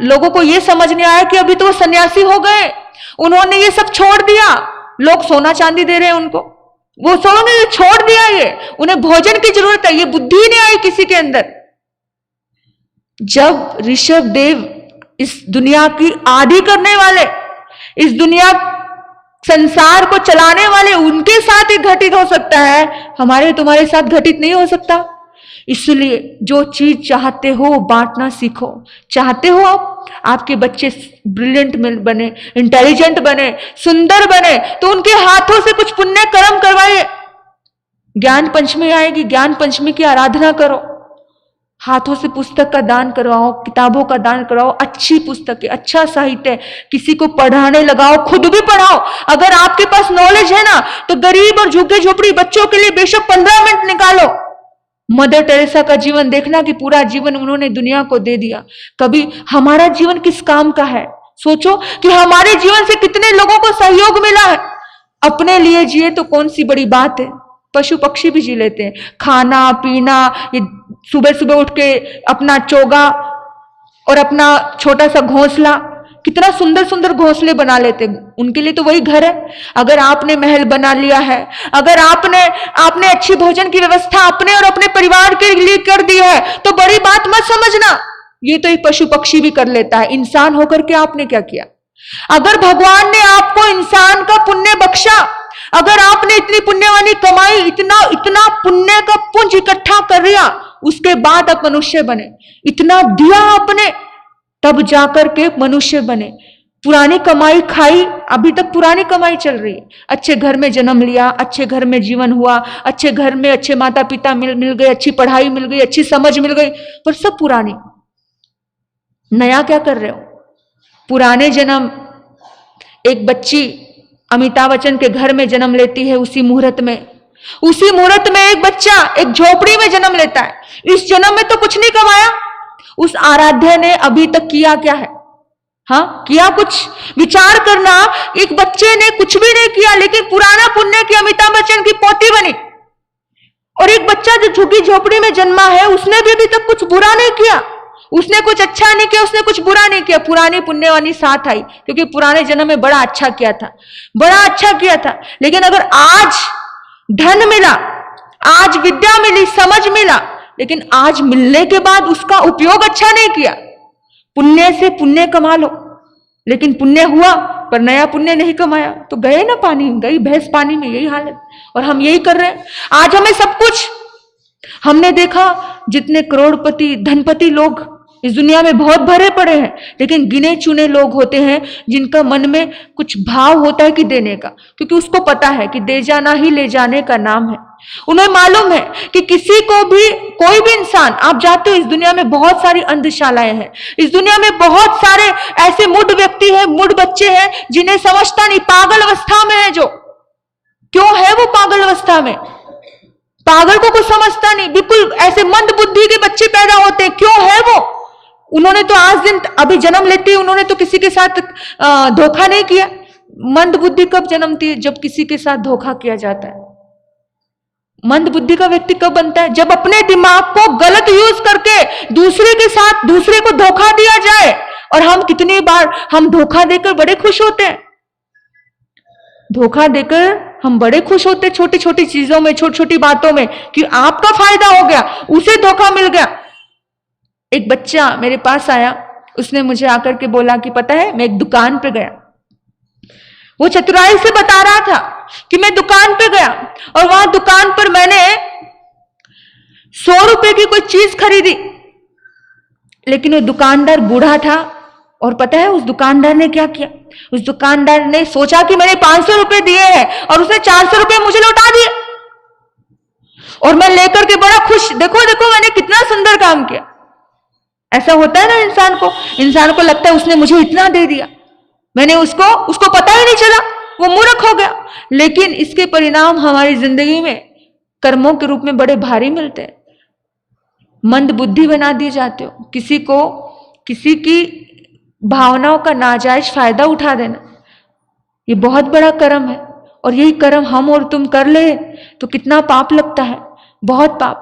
लोगों को यह समझ नहीं आया कि अभी तो वो सन्यासी हो गए, उन्होंने ये सब छोड़ दिया, लोग सोना चांदी दे रहे हैं उनको, वो सोने ये छोड़ दिया, ये उन्हें भोजन की जरूरत है, ये बुद्धि नहीं आई किसी के अंदर। जब ऋषभ देव इस दुनिया की आधी करने वाले, इस दुनिया संसार को चलाने वाले, उनके साथ ही घटित हो सकता है, हमारे तुम्हारे साथ घटित नहीं हो सकता। इसलिए जो चीज चाहते हो बांटना सीखो। चाहते हो आपके बच्चे ब्रिलियंट बने, इंटेलिजेंट बने, सुंदर बने, तो उनके हाथों से कुछ पुण्य कर्म करवाइए। ज्ञान पंचमी आएगी, ज्ञान पंचमी की आराधना करो, हाथों से पुस्तक का दान करवाओ, किताबों का दान करवाओ, अच्छी पुस्तकें, अच्छा साहित्य, किसी को पढ़ाने लगाओ, खुद भी पढ़ाओ। अगर आपके पास नॉलेज है ना, तो गरीब और झुग्गी झोपड़ी बच्चों के लिए बेशक 15 मिनट निकालो। मदर टेरेसा का जीवन देखना कि पूरा जीवन उन्होंने दुनिया को दे दिया। कभी हमारा जीवन किस काम का है, सोचो कि हमारे जीवन से कितने लोगों को सहयोग मिला है। अपने लिए जिए तो कौन सी बड़ी बात है, पशु पक्षी भी जी लेते हैं, खाना पीना, ये सुबह सुबह उठ के अपना चोगा और अपना छोटा सा घोंसला, कितना सुंदर सुंदर घोंसले बना लेते हैं, उनके लिए तो वही घर है। अगर आपने महल बना लिया है, अगर आपने अच्छी भोजन की व्यवस्था अपने और अपने परिवार के लिए कर दी है, तो बड़ी बात मत समझना, ये तो एक पशु पक्षी भी कर लेता है। इंसान होकर के आपने क्या किया? अगर भगवान ने आपको इंसान का पुण्य बख्शा, अगर आपने इतनी पुण्यवानी कमाई, इतना पुण्य का पुंज इकट्ठा कर लिया, उसके बाद आप मनुष्य बने, इतना दिया आपने, तब जाकर के मनुष्य बने। पुरानी कमाई खाई, अभी तक पुरानी कमाई चल रही है। अच्छे घर में जन्म लिया, अच्छे घर में जीवन हुआ, अच्छे घर में अच्छे माता पिता मिल गए, अच्छी पढ़ाई मिल गई, अच्छी समझ मिल गई, पर सब पुरानी। नया क्या कर रहे हो? पुराने जन्म, एक बच्ची अमिताभ बच्चन के घर में जन्म लेती है, उसी मुहूर्त में एक बच्चा एक झोपड़ी में जन्म लेता है। इस जन्म में तो कुछ नहीं कमाया, उस आराध्य ने अभी तक किया क्या है? हाँ, किया कुछ? विचार करना, एक बच्चे ने कुछ भी नहीं किया, लेकिन पुराना पुण्य की अमिताभ बच्चन की पोती बनी। और एक बच्चा जो झुग्गी झोपड़ी में जन्मा है, उसने भी अभी तक कुछ बुरा नहीं किया, उसने कुछ अच्छा नहीं किया, उसने कुछ बुरा नहीं किया। पुरानी पुण्यवानी साथ आई, क्योंकि पुराने जन्म में बड़ा अच्छा किया था। लेकिन अगर आज धन मिला, आज विद्या मिली, समझ मिला, लेकिन आज मिलने के बाद उसका उपयोग अच्छा नहीं किया, पुण्य से पुण्य कमा लो, लेकिन पुण्य हुआ पर नया पुण्य नहीं कमाया, तो गए ना पानी, गई भैंस पानी में, यही हालत। और हम यही कर रहे हैं। आज हमें सब कुछ, हमने देखा जितने करोड़पति धनपति लोग इस दुनिया में बहुत भरे पड़े हैं, लेकिन गिने चुने लोग होते हैं जिनका मन में कुछ भाव होता है कि देने का, क्योंकि उसको पता है कि दे जाना ही ले जाने का नाम है। उन्हें मालूम है कि किसी को भी, कोई भी इंसान, आप जानते हो इस दुनिया में बहुत सारी अंधशालाएं हैं, इस दुनिया में बहुत सारे ऐसे मूढ़ व्यक्ति हैं, मूढ़ बच्चे हैं, जिन्हें समझता नहीं, पागल अवस्था में है। जो क्यों है वो पागल अवस्था में? पागल को कुछ समझता नहीं, बिल्कुल ऐसे मंद बुद्धि के बच्चे पैदा होते हैं। क्यों है वो? उन्होंने तो आज दिन अभी जन्म लेते ही उन्होंने तो किसी के साथ धोखा नहीं किया। मंद बुद्धि कब जन्मती है? जब किसी के साथ धोखा किया जाता है। मंद बुद्धि का व्यक्ति कब बनता है? जब अपने दिमाग को गलत यूज करके दूसरे को धोखा दिया जाए। और हम कितनी बार हम धोखा देकर बड़े खुश होते हैं, धोखा देकर हम बड़े खुश होते छोटी छोटी चीजों में, छोटी छोटी बातों में, कि आपका फायदा हो गया, उसे धोखा मिल गया। एक बच्चा मेरे पास आया, उसने मुझे आकर के बोला कि पता है, मैं एक दुकान पे गया। वो चतुराई से बता रहा था कि मैं दुकान पे गया और वहां दुकान पर मैंने 100 रुपए की कोई चीज खरीदी, लेकिन वो दुकानदार बूढ़ा था। और पता है उस दुकानदार ने क्या किया? उस दुकानदार ने सोचा कि मैंने 500 रुपए दिए हैं और उसने 400 रुपए मुझे लौटा दिए। और मैं लेकर के बड़ा खुश, देखो देखो मैंने कितना सुंदर काम किया। ऐसा होता है ना इंसान को लगता है उसने मुझे इतना दे दिया, मैंने उसको पता ही नहीं चला, वो मूर्ख हो गया। लेकिन इसके परिणाम हमारी जिंदगी में कर्मों के रूप में बड़े भारी मिलते हैं। मंद बुद्धि बना दिए जाते हो, किसी की भावनाओं का नाजायज फायदा उठा देना, ये बहुत बड़ा कर्म है। और यही कर्म हम और तुम कर ले तो कितना पाप लगता है, बहुत पाप।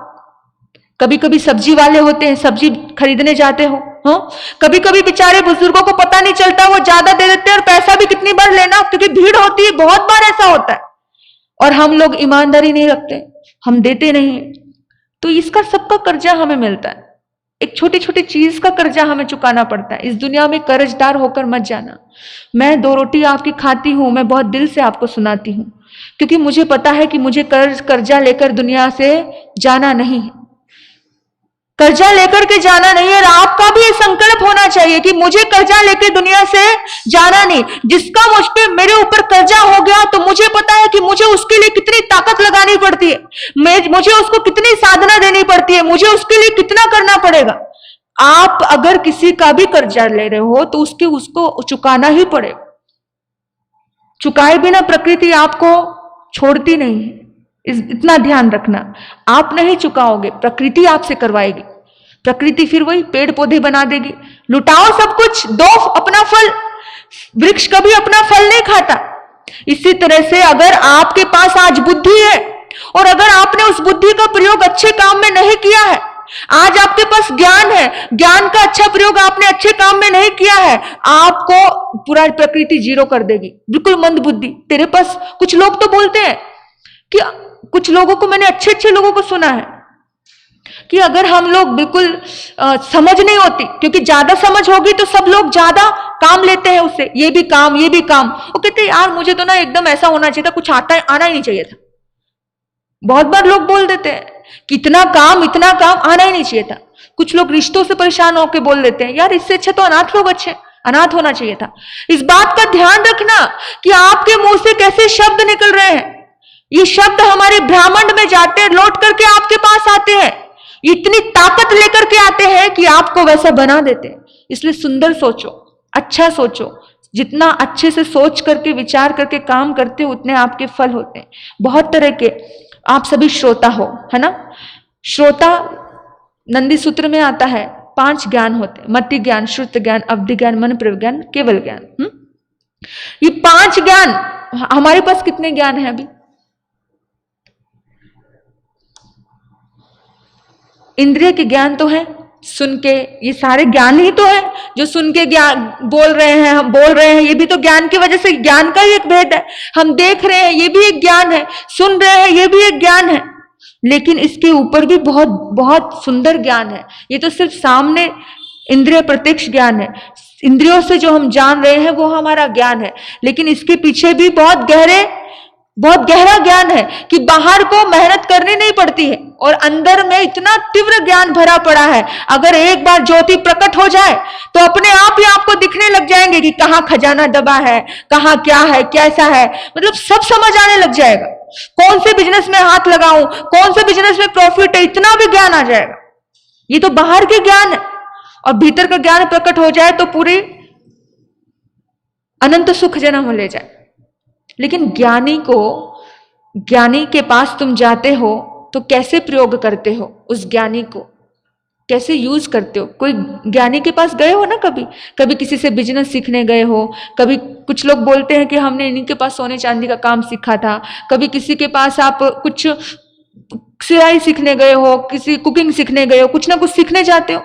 कभी कभी सब्जी वाले होते हैं, सब्जी खरीदने जाते हो, हाँ, कभी कभी बेचारे बुजुर्गों को पता नहीं चलता, वो ज्यादा दे देते हैं और पैसा भी कितनी बार लेना, क्योंकि भीड़ होती है, बहुत बार ऐसा होता है। और हम लोग ईमानदारी नहीं रखते, हम देते नहीं है, तो इसका सबका कर्जा हमें मिलता है। एक छोटी छोटी चीज का कर्जा हमें चुकाना पड़ता है। इस दुनिया में कर्जदार होकर मत जाना। मैं 2 रोटी आपकी खाती हूं, मैं बहुत दिल से आपको सुनाती हूं, क्योंकि मुझे पता है कि मुझे कर्जा लेकर दुनिया से जाना नहीं है, कर्जा लेकर के जाना नहीं है। और आपका भी ये संकल्प होना चाहिए कि मुझे कर्जा लेकर दुनिया से जाना नहीं। जिसका मुझ पे, मेरे ऊपर कर्जा हो गया तो मुझे पता है कि मुझे उसके लिए कितनी ताकत लगानी पड़ती है, मुझे उसको कितनी साधना देनी पड़ती है, मुझे उसके लिए कितना करना पड़ेगा। आप अगर किसी का भी कर्जा ले रहे हो तो उसको चुकाना ही पड़ेगा। चुकाए बिना प्रकृति आपको छोड़ती नहीं है, इतना ध्यान रखना। आप नहीं चुकाओगे, प्रकृति आपसे करवाएगी। प्रकृति फिर वही पेड़ पौधे बना देगी। लुटाओ सब कुछ, दो अपना फल। वृक्ष कभी अपना फल नहीं खाता। इसी तरह से अगर आपके पास आज बुद्धि है और अगर आपने उस बुद्धि का प्रयोग अच्छे काम में नहीं किया है, आज आपके पास ज्ञान है, ज्ञान का अच्छा प्रयोग आपने अच्छे काम में नहीं किया है, आपको पूरा प्रकृति जीरो कर देगी। बिल्कुल मंद बुद्धि। तेरे पास कुछ लोग तो बोलते हैं कि, कुछ लोगों को मैंने अच्छे लोगों को सुना है कि अगर हम लोग बिल्कुल समझ नहीं होती, क्योंकि ज्यादा समझ होगी तो सब लोग ज्यादा काम लेते हैं उससे, ये भी काम ये भी काम। वो कहते यार मुझे तो ना एकदम ऐसा होना चाहिए था, कुछ आना ही नहीं चाहिए था। बहुत बार लोग बोल देते हैं कि इतना काम आना ही नहीं चाहिए था। कुछ लोग रिश्तों से परेशान होकर बोल देते हैं यार इससे अच्छा तो अनाथ लोग अच्छे, अनाथ होना चाहिए था। इस बात का ध्यान रखना कि आपके मुंह से कैसे शब्द निकल रहे हैं। ये शब्द हमारे ब्रह्मांड में जाते हैं, लौट करके आपके पास आते हैं, इतनी ताकत लेकर के आते हैं कि आपको वैसा बना देते हैं। इसलिए सुंदर सोचो, अच्छा सोचो। जितना अच्छे से सोच करके विचार करके काम करते हो उतने आपके फल होते हैं। बहुत तरह के आप सभी श्रोता हो, है ना। श्रोता नंदी सूत्र में आता है 5 ज्ञान होते हैं, मति ज्ञान, श्रुत ज्ञान, अवधि ज्ञान, मन प्रज्ञान, केवल ज्ञान। ये 5 ज्ञान, हमारे पास कितने ज्ञान है अभी? इंद्रिय के ज्ञान तो है, सुन के, ये सारे ज्ञान ही तो है जो सुन के ज्ञान बोल रहे हैं, हम बोल रहे हैं, ये भी तो ज्ञान की वजह से, ज्ञान का ही एक भेद है। हम देख रहे हैं, ये भी एक ज्ञान है, सुन रहे हैं, ये भी एक ज्ञान है। लेकिन इसके ऊपर भी बहुत बहुत सुंदर ज्ञान है। ये तो सिर्फ सामने इंद्रिय प्रत्यक्ष ज्ञान है, इंद्रियों से जो हम जान रहे हैं वो हमारा ज्ञान है। लेकिन इसके पीछे भी बहुत गहरा ज्ञान है कि बाहर को मेहनत करनी नहीं पड़ती है और अंदर में इतना तीव्र ज्ञान भरा पड़ा है। अगर एक बार ज्योति प्रकट हो जाए तो अपने आप ही आपको दिखने लग जाएंगे कि कहाँ खजाना दबा है, कहाँ क्या है, कैसा है, मतलब सब समझ आने लग जाएगा। कौन से बिजनेस में हाथ लगाऊं, कौन से बिजनेस में प्रॉफिट है, इतना भी ज्ञान आ जाएगा। ये तो बाहर के ज्ञान है, और भीतर का ज्ञान प्रकट हो जाए तो पूरी अनंत सुख जन्म ले जाए। लेकिन ज्ञानी के पास तुम जाते हो तो कैसे प्रयोग करते हो, उस ज्ञानी को कैसे यूज करते हो। कोई ज्ञानी के पास गए हो ना, कभी किसी से बिजनेस सीखने गए हो, कभी कुछ लोग बोलते हैं कि हमने इन्हीं के पास सोने चांदी का काम सीखा था, कभी किसी के पास आप कुछ सिलाई सीखने गए हो, किसी कुकिंग सीखने गए हो, कुछ ना कुछ सीखने जाते हो।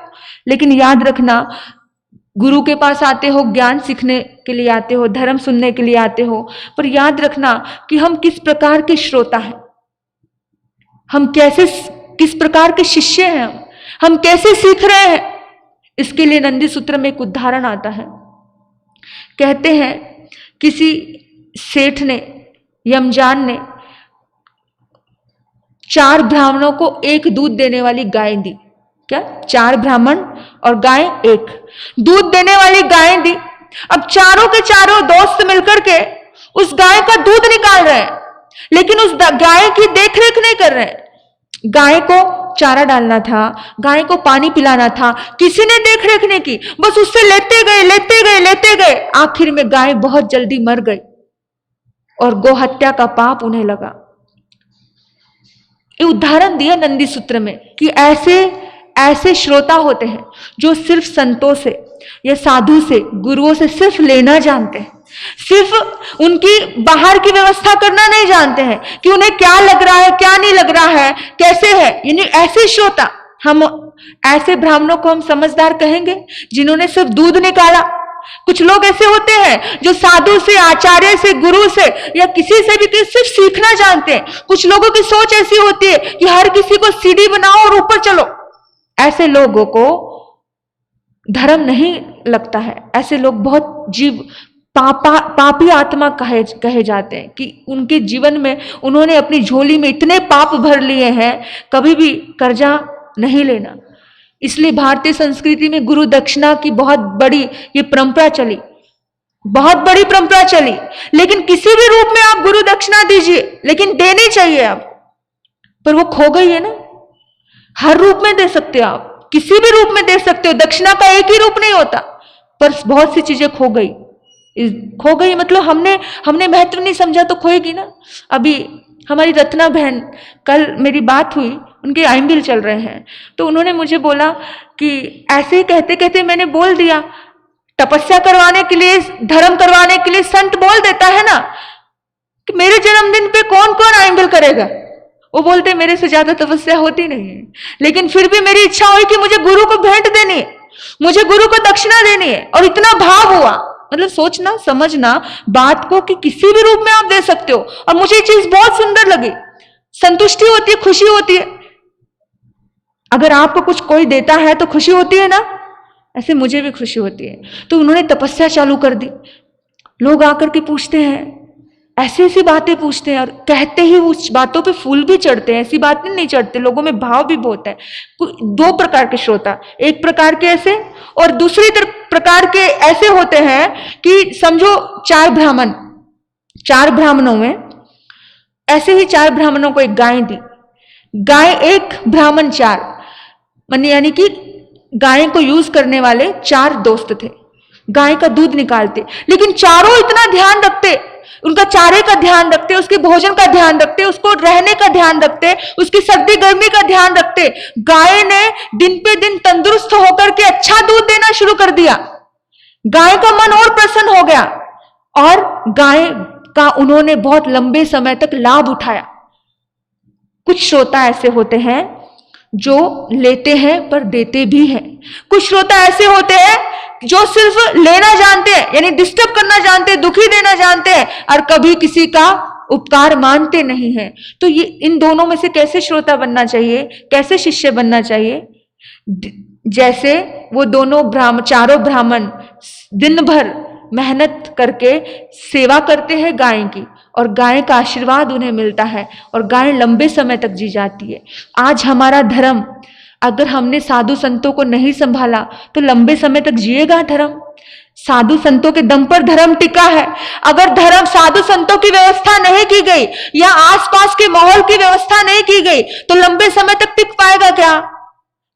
लेकिन याद रखना गुरु के पास आते हो, ज्ञान सीखने के लिए आते हो, धर्म सुनने के लिए आते हो, पर याद रखना कि हम किस प्रकार के श्रोता हैं, हम कैसे, किस प्रकार के शिष्य हैं, हम कैसे सीख रहे हैं। इसके लिए नंदी सूत्र में एक उदाहरण आता है। कहते हैं किसी सेठ ने, यमजान ने 4 ब्राह्मणों को एक दूध देने वाली गाय दी। क्या? 4 ब्राह्मण और गाय 1, दूध देने वाली गाय दी। अब चारों के चारों दोस्त मिलकर के उस गाय का दूध निकाल रहे हैं, लेकिन उस गाय की देखरेख नहीं कर रहे हैं। गाय को चारा डालना था, गाय को पानी पिलाना था, किसी ने देखरेख नहीं की, बस उससे लेते गए लेते गए लेते गए। आखिर में गाय बहुत जल्दी मर गई और गौ हत्या का पाप उन्हें लगा। ये उदाहरण दिया नंदी सूत्र में कि ऐसे श्रोता होते हैं जो सिर्फ संतों से या साधु से, गुरुओं से सिर्फ लेना जानते हैं, सिर्फ उनकी बाहर की व्यवस्था करना नहीं जानते हैं कि उन्हें क्या लग रहा है, क्या नहीं लग रहा है, कैसे है। यानी ऐसे श्रोता, हम ऐसे ब्राह्मणों को हम समझदार कहेंगे जिन्होंने सिर्फ दूध निकाला। कुछ लोग ऐसे होते हैं जो साधु से, आचार्य से, गुरु से या किसी से भी सिर्फ सीखना जानते हैं। कुछ लोगों की सोच ऐसी होती है कि हर किसी को सीढ़ी बनाओ और ऊपर चलो। ऐसे लोगों को धर्म नहीं लगता है। ऐसे लोग बहुत पापी आत्मा कहे जाते हैं कि उनके जीवन में उन्होंने अपनी झोली में इतने पाप भर लिए हैं, कभी भी कर्जा नहीं लेना। इसलिए भारतीय संस्कृति में गुरु दक्षिणा की बहुत बड़ी ये परंपरा चली, बहुत बड़ी परंपरा चली। लेकिन किसी भी रूप में आप गुरु दक्षिणा दीजिए, लेकिन देनी चाहिए आप, पर वो खो गई है ना। हर रूप में दे सकते हो आप, किसी भी रूप में दे सकते हो। दक्षिणा का एक ही रूप नहीं होता, पर बहुत सी चीजें खो गई मतलब हमने महत्व नहीं समझा तो खोएगी ना। अभी हमारी रत्ना बहन, कल मेरी बात हुई, उनके आइंबिल चल रहे हैं, तो उन्होंने मुझे बोला कि ऐसे ही कहते कहते मैंने बोल दिया, तपस्या करवाने के लिए, धर्म करवाने के लिए संत बोल देता है ना कि मेरे जन्मदिन पे कौन कौन आइंबिल करेगा। वो बोलते मेरे से ज्यादा तपस्या होती नहीं है, लेकिन फिर भी मेरी इच्छा हुई कि मुझे गुरु को भेंट देनी है, मुझे गुरु को दक्षिणा देनी है। और इतना भाव हुआ, मतलब सोचना समझना बात को कि किसी भी रूप में आप दे सकते हो। और मुझे ये चीज बहुत सुंदर लगी, संतुष्टि होती है, खुशी होती है। अगर आपको कुछ कोई देता है तो खुशी होती है ना, ऐसे मुझे भी खुशी होती है। तो उन्होंने तपस्या चालू कर दी। लोग आकर के पूछते हैं, ऐसी ऐसी बातें पूछते हैं, और कहते ही उस बातों पे फूल भी चढ़ते हैं। ऐसी बातें नहीं चढ़ते, लोगों में भाव भी बहुत है। 2 प्रकार के श्रोता, एक प्रकार के ऐसे और दूसरी प्रकार के ऐसे होते हैं कि समझो 4 ब्राह्मण, 4 ब्राह्मणों में ऐसे ही 4 ब्राह्मणों को एक गाय दी। गाय 1, ब्राह्मण 4, यानी कि गाय को यूज करने वाले 4 दोस्त थे। गाय का दूध निकालते, लेकिन चारों इतना ध्यान रखते, उनका चारे का ध्यान रखते, उसके भोजन का ध्यान रखते, उसको रहने का ध्यान रखते, उसकी सर्दी गर्मी का ध्यान रखते। गाय ने दिन पे दिन तंदुरुस्त होकर के अच्छा दूध देना शुरू कर दिया। गाय का मन और प्रसन्न हो गया और गाय का उन्होंने बहुत लंबे समय तक लाभ उठाया। कुछ श्रोता ऐसे होते हैं जो लेते हैं पर देते भी हैं। कुछ श्रोता ऐसे होते हैं जो सिर्फ लेना जानते हैं, यानी डिस्टर्ब करना जानते हैं, दुखी देना जानते हैं, और कभी किसी का उपकार मानते नहीं हैं। तो ये इन दोनों में से कैसे श्रोता बनना चाहिए, कैसे शिष्य बनना चाहिए? जैसे वो दोनों चारों ब्राह्मण दिन भर मेहनत करके सेवा करते हैं गाय की, और गाय का आशीर्वाद उन्हें मिलता है और गाय लंबे समय तक जी जाती है। आज हमारा धर्म, अगर हमने साधु संतों को नहीं संभाला तो लंबे समय तक जिएगा धर्म? साधु संतों के दम पर धर्म टिका है। अगर धर्म साधु संतों की व्यवस्था नहीं की गई या आसपास के माहौल की व्यवस्था नहीं की गई तो लंबे समय तक टिक पाएगा क्या?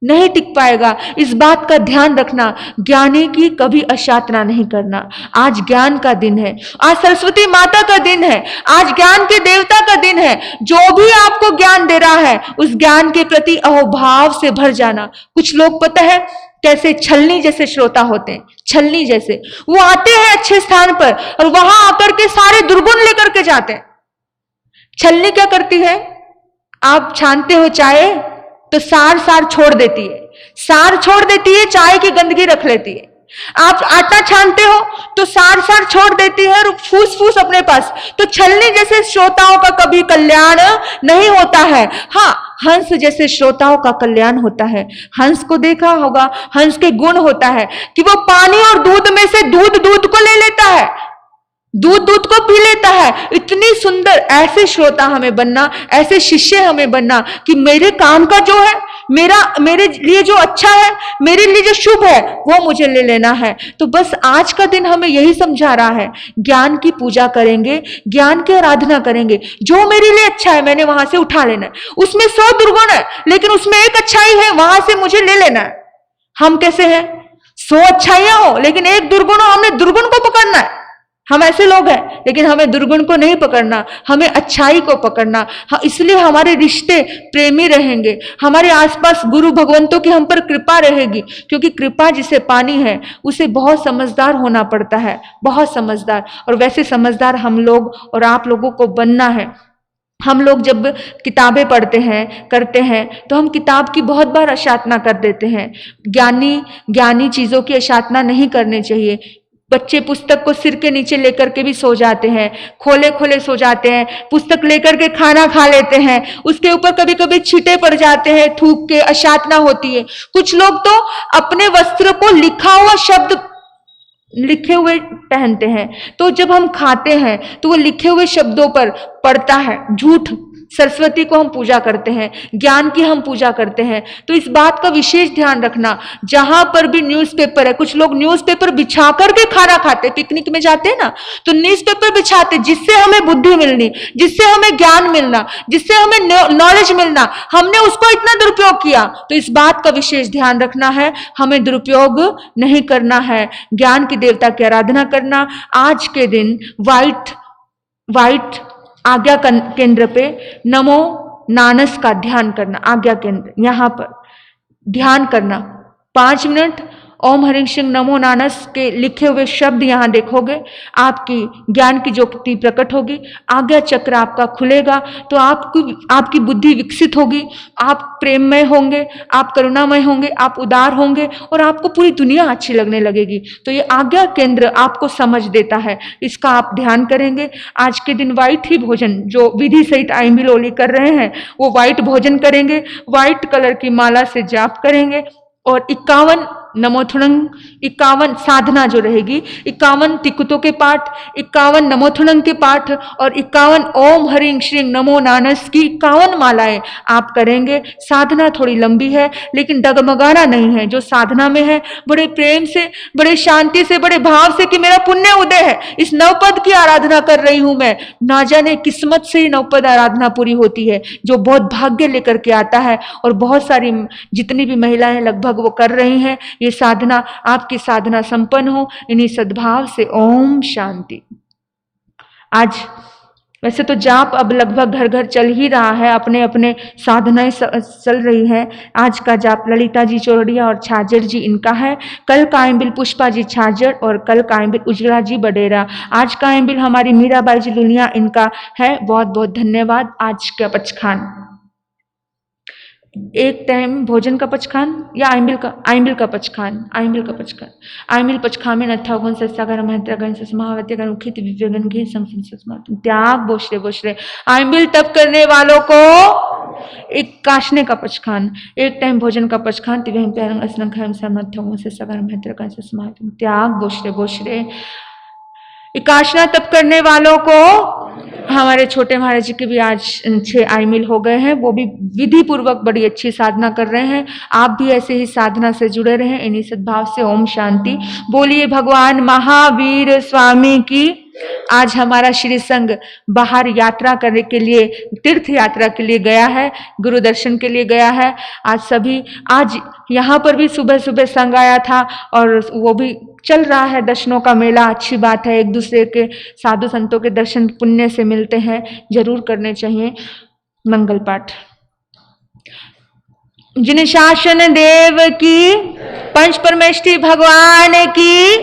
नहीं टिक पाएगा। इस बात का ध्यान रखना, ज्ञानी की कभी अशातना नहीं करना। आज ज्ञान का दिन है, आज सरस्वती माता का दिन है, आज ज्ञान के देवता का दिन है। जो भी आपको ज्ञान दे रहा है उस ज्ञान के प्रति अहोभाव से भर जाना। कुछ लोग पता है कैसे छलनी जैसे श्रोता होते हैं, छलनी जैसे। वो आते हैं अच्छे स्थान पर और वहां आकर के सारे दुर्गुण लेकर के जाते हैं। छलनी क्या करती है? आप छानते हो चाय तो सार छोड़ देती है, सार छोड़ देती है, चाय की गंदगी रख लेती है। आप आटा छानते हो तो सार सार छोड़ देती है और फूस फूस अपने पास। तो छलनी जैसे श्रोताओं का कभी कल्याण नहीं होता है। हाँ, हंस जैसे श्रोताओं का कल्याण होता है। हंस को देखा होगा, हंस के गुण होता है कि वो पानी और दूध में से दूध को ले लेता है, दूध को पी लेता है। इतनी सुंदर ऐसे श्रोता हमें बनना, ऐसे शिष्य हमें बनना कि मेरे काम का जो है, मेरे लिए जो अच्छा है, मेरे लिए जो शुभ है, वो मुझे ले लेना है। तो बस आज का दिन हमें यही समझा रहा है, ज्ञान की पूजा करेंगे, ज्ञान की आराधना करेंगे। जो मेरे लिए अच्छा है मैंने वहां से उठा लेना है। उसमें 100 दुर्गुण है लेकिन उसमें एक अच्छाई है, वहां से मुझे ले लेना है। हम कैसे हैं? 100 अच्छाइयां हो लेकिन एक दुर्गुण हो, हमने दुर्गुण को पकड़ना है। हम ऐसे लोग हैं, लेकिन हमें दुर्गुण को नहीं पकड़ना, हमें अच्छाई को पकड़ना। इसलिए हमारे रिश्ते प्रेमी रहेंगे, हमारे आसपास गुरु भगवंतों की हम पर कृपा रहेगी, क्योंकि कृपा जिसे पानी है उसे बहुत समझदार होना पड़ता है, बहुत समझदार। और वैसे समझदार हम लोग और आप लोगों को बनना है। हम लोग जब किताबें पढ़ते हैं, करते हैं, तो हम किताब की बहुत बार अशातना कर देते हैं। ज्ञानी चीजों की अशातना नहीं करनी चाहिए। बच्चे पुस्तक को सिर के नीचे लेकर के भी सो जाते हैं, खोले खोले सो जाते हैं, पुस्तक लेकर के खाना खा लेते हैं, उसके ऊपर कभी कभी छींटे पड़ जाते हैं, थूक के अशातना होती है। कुछ लोग तो अपने वस्त्र को लिखा हुआ शब्द लिखे हुए पहनते हैं, तो जब हम खाते हैं तो वो लिखे हुए शब्दों पर पड़ता है झूठ। सरस्वती को हम पूजा करते हैं, ज्ञान की हम पूजा करते हैं, तो इस बात का विशेष ध्यान रखना। जहां पर भी न्यूज़पेपर है, कुछ लोग न्यूज़पेपर बिछा करके खाना खाते, पिकनिक में जाते हैं ना, तो न्यूज़पेपर बिछाते, जिससे हमें बुद्धि मिलनी, जिससे हमें ज्ञान मिलना, जिससे हमें नॉलेज मिलना, हमने उसको इतना दुरुपयोग किया। तो इस बात का विशेष ध्यान रखना है, हमें दुरुपयोग नहीं करना है, ज्ञान की देवता की आराधना करना। आज के दिन वाइट आज्ञा केंद्र पे नमो नानस का ध्यान करना, आज्ञा केंद्र यहां पर ध्यान करना 5 मिनट। ओम हरिं सिंह नमो नानस के लिखे हुए शब्द यहां देखोगे, आपकी ज्ञान की ज्योति प्रकट होगी, आज्ञा चक्र आपका खुलेगा, तो आपकी बुद्धि विकसित होगी, आप प्रेममय होंगे, आप करुणामय होंगे, आप उदार होंगे और आपको पूरी दुनिया अच्छी लगने लगेगी। तो ये आज्ञा केंद्र आपको समझ देता है, इसका आप ध्यान करेंगे। आज के दिन वाइट ही भोजन, जो विधि सहित आइमिल ओली कर रहे हैं वो वाइट भोजन करेंगे, वाइट कलर की माला से जाप करेंगे और 51 नमोथुणंग, 51 साधना जो रहेगी, 51 तिकुतों के पाठ, 51 नमोथुणंग के पाठ और 51 ओम हरिं श्रीं नमो नानस की 51 मालाएं आप करेंगे। साधना थोड़ी लंबी है लेकिन डगमगाना नहीं है। जो साधना में है बड़े प्रेम से, बड़े शांति से, बड़े भाव से कि मेरा पुण्य उदय है, इस नवपद की आराधना कर रही हूं मैं। ना जाने किस्मत से ही नवपद आराधना पूरी होती है, जो बहुत भाग्य लेकर के आता है। और बहुत सारी जितनी भी महिलाएं लगभग वो कर रही हैं ये साधना, आपकी साधना संपन्न हो इन्हीं सद्भाव से। ओम शांति। आज वैसे तो जाप अब लगभग घर घर चल ही रहा है, अपने अपने साधनाएं चल रही है। आज का जाप ललिता जी चौरड़िया और छाजर जी इनका है, कल का आइम्बिल पुष्पा जी छाजर और कल का आइम्बिल उजला जी बडेरा। आज का आइम्बिल हमारी मीराबाई जी लुनिया इनका है। बहुत बहुत धन्यवाद। आज का पचखान एक टाइम भोजन का पचखान या आइम्बिल का पचखान, आइम्बिल पचखान में नथागुण सस्तागर महत्रगण सस्मावत्यगण उखित विवेगन घी संसंसस्मात त्याग बोशरे। आइम्बिल तप करने वालों को एक काशने का पचखान, एक टाइम भोजन का पचखान तिवें प्यारंग असनं खम समथागुण सस्तागर महत्रगण सस्मात त्याग बोशरे। एकाशना तप करने वालों को, हमारे छोटे महाराज जी के भी आज 6 आइमिल हो गए हैं, वो भी विधि पूर्वक बड़ी अच्छी साधना कर रहे हैं। आप भी ऐसे ही साधना से जुड़े रहें इन्हीं सद्भाव से। ओम शांति। बोलिए भगवान महावीर स्वामी की। आज हमारा श्री संघ बाहर यात्रा करने के लिए, तीर्थ यात्रा के लिए गया है, गुरु दर्शन के लिए गया है। आज यहाँ पर भी सुबह सुबह संघ आया था और वो भी चल रहा है दर्शनों का मेला। अच्छी बात है, एक दूसरे के साधु संतों के दर्शन पुण्य से मिलते हैं, जरूर करने चाहिए। मंगल पाठ। जिन शासन देव की, पंच परमेष्ठी भगवान की,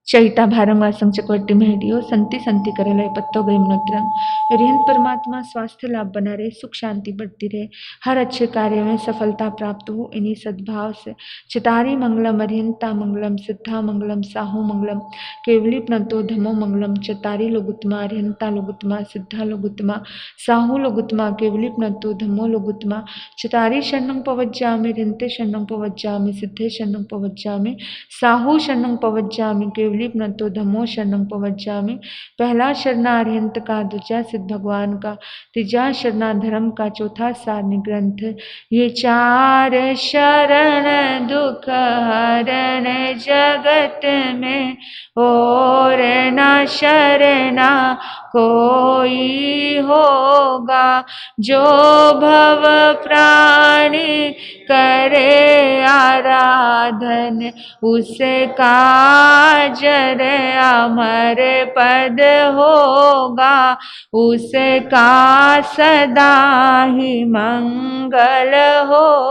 चैता भारंग वासंग चक्रवर्ती मेहडियो संति संति करलय पत्तो गई मनोत्रंग। रिहंत परमात्मा स्वास्थ्य लाभ बना रहे, सुख शांति बढ़ती रहे, हर अच्छे कार्य में सफलता प्राप्त हो, इन्हीं सद्भाव से। चितारी मंगलम अरिहंता मंगलम सिद्धा मंगलम साहू मंगलम केवली प्रणतो धमो मंगलम। चितारी लोगुत्तमा अरिहंता लोगुत्तमा सिद्धा लोगुत्तमा साहू लोगुत्तमा केवली प्रणतो धमो लोगुत्तमा। चितारी शरणं पवज्जामि रिहंते शरणं पवज्जामि सिद्धे शरणं पवज्जामि साहू शरणं पवज्जामि केवली प्रणतो धमो शरणं पवज्जामि। पहला शरणा अरिहंत का, दूजा सिद्ध भगवान का, तीजा शरणा धर्म का, चौथा सारणी ग्रंथ। ये चार शरण दुख हरण जगत में, और न शरणा कोई होगा। जो भव प्राणी करे आराधन, उसका जर अमर पद होगा। उसका सदा ही मंगल हो।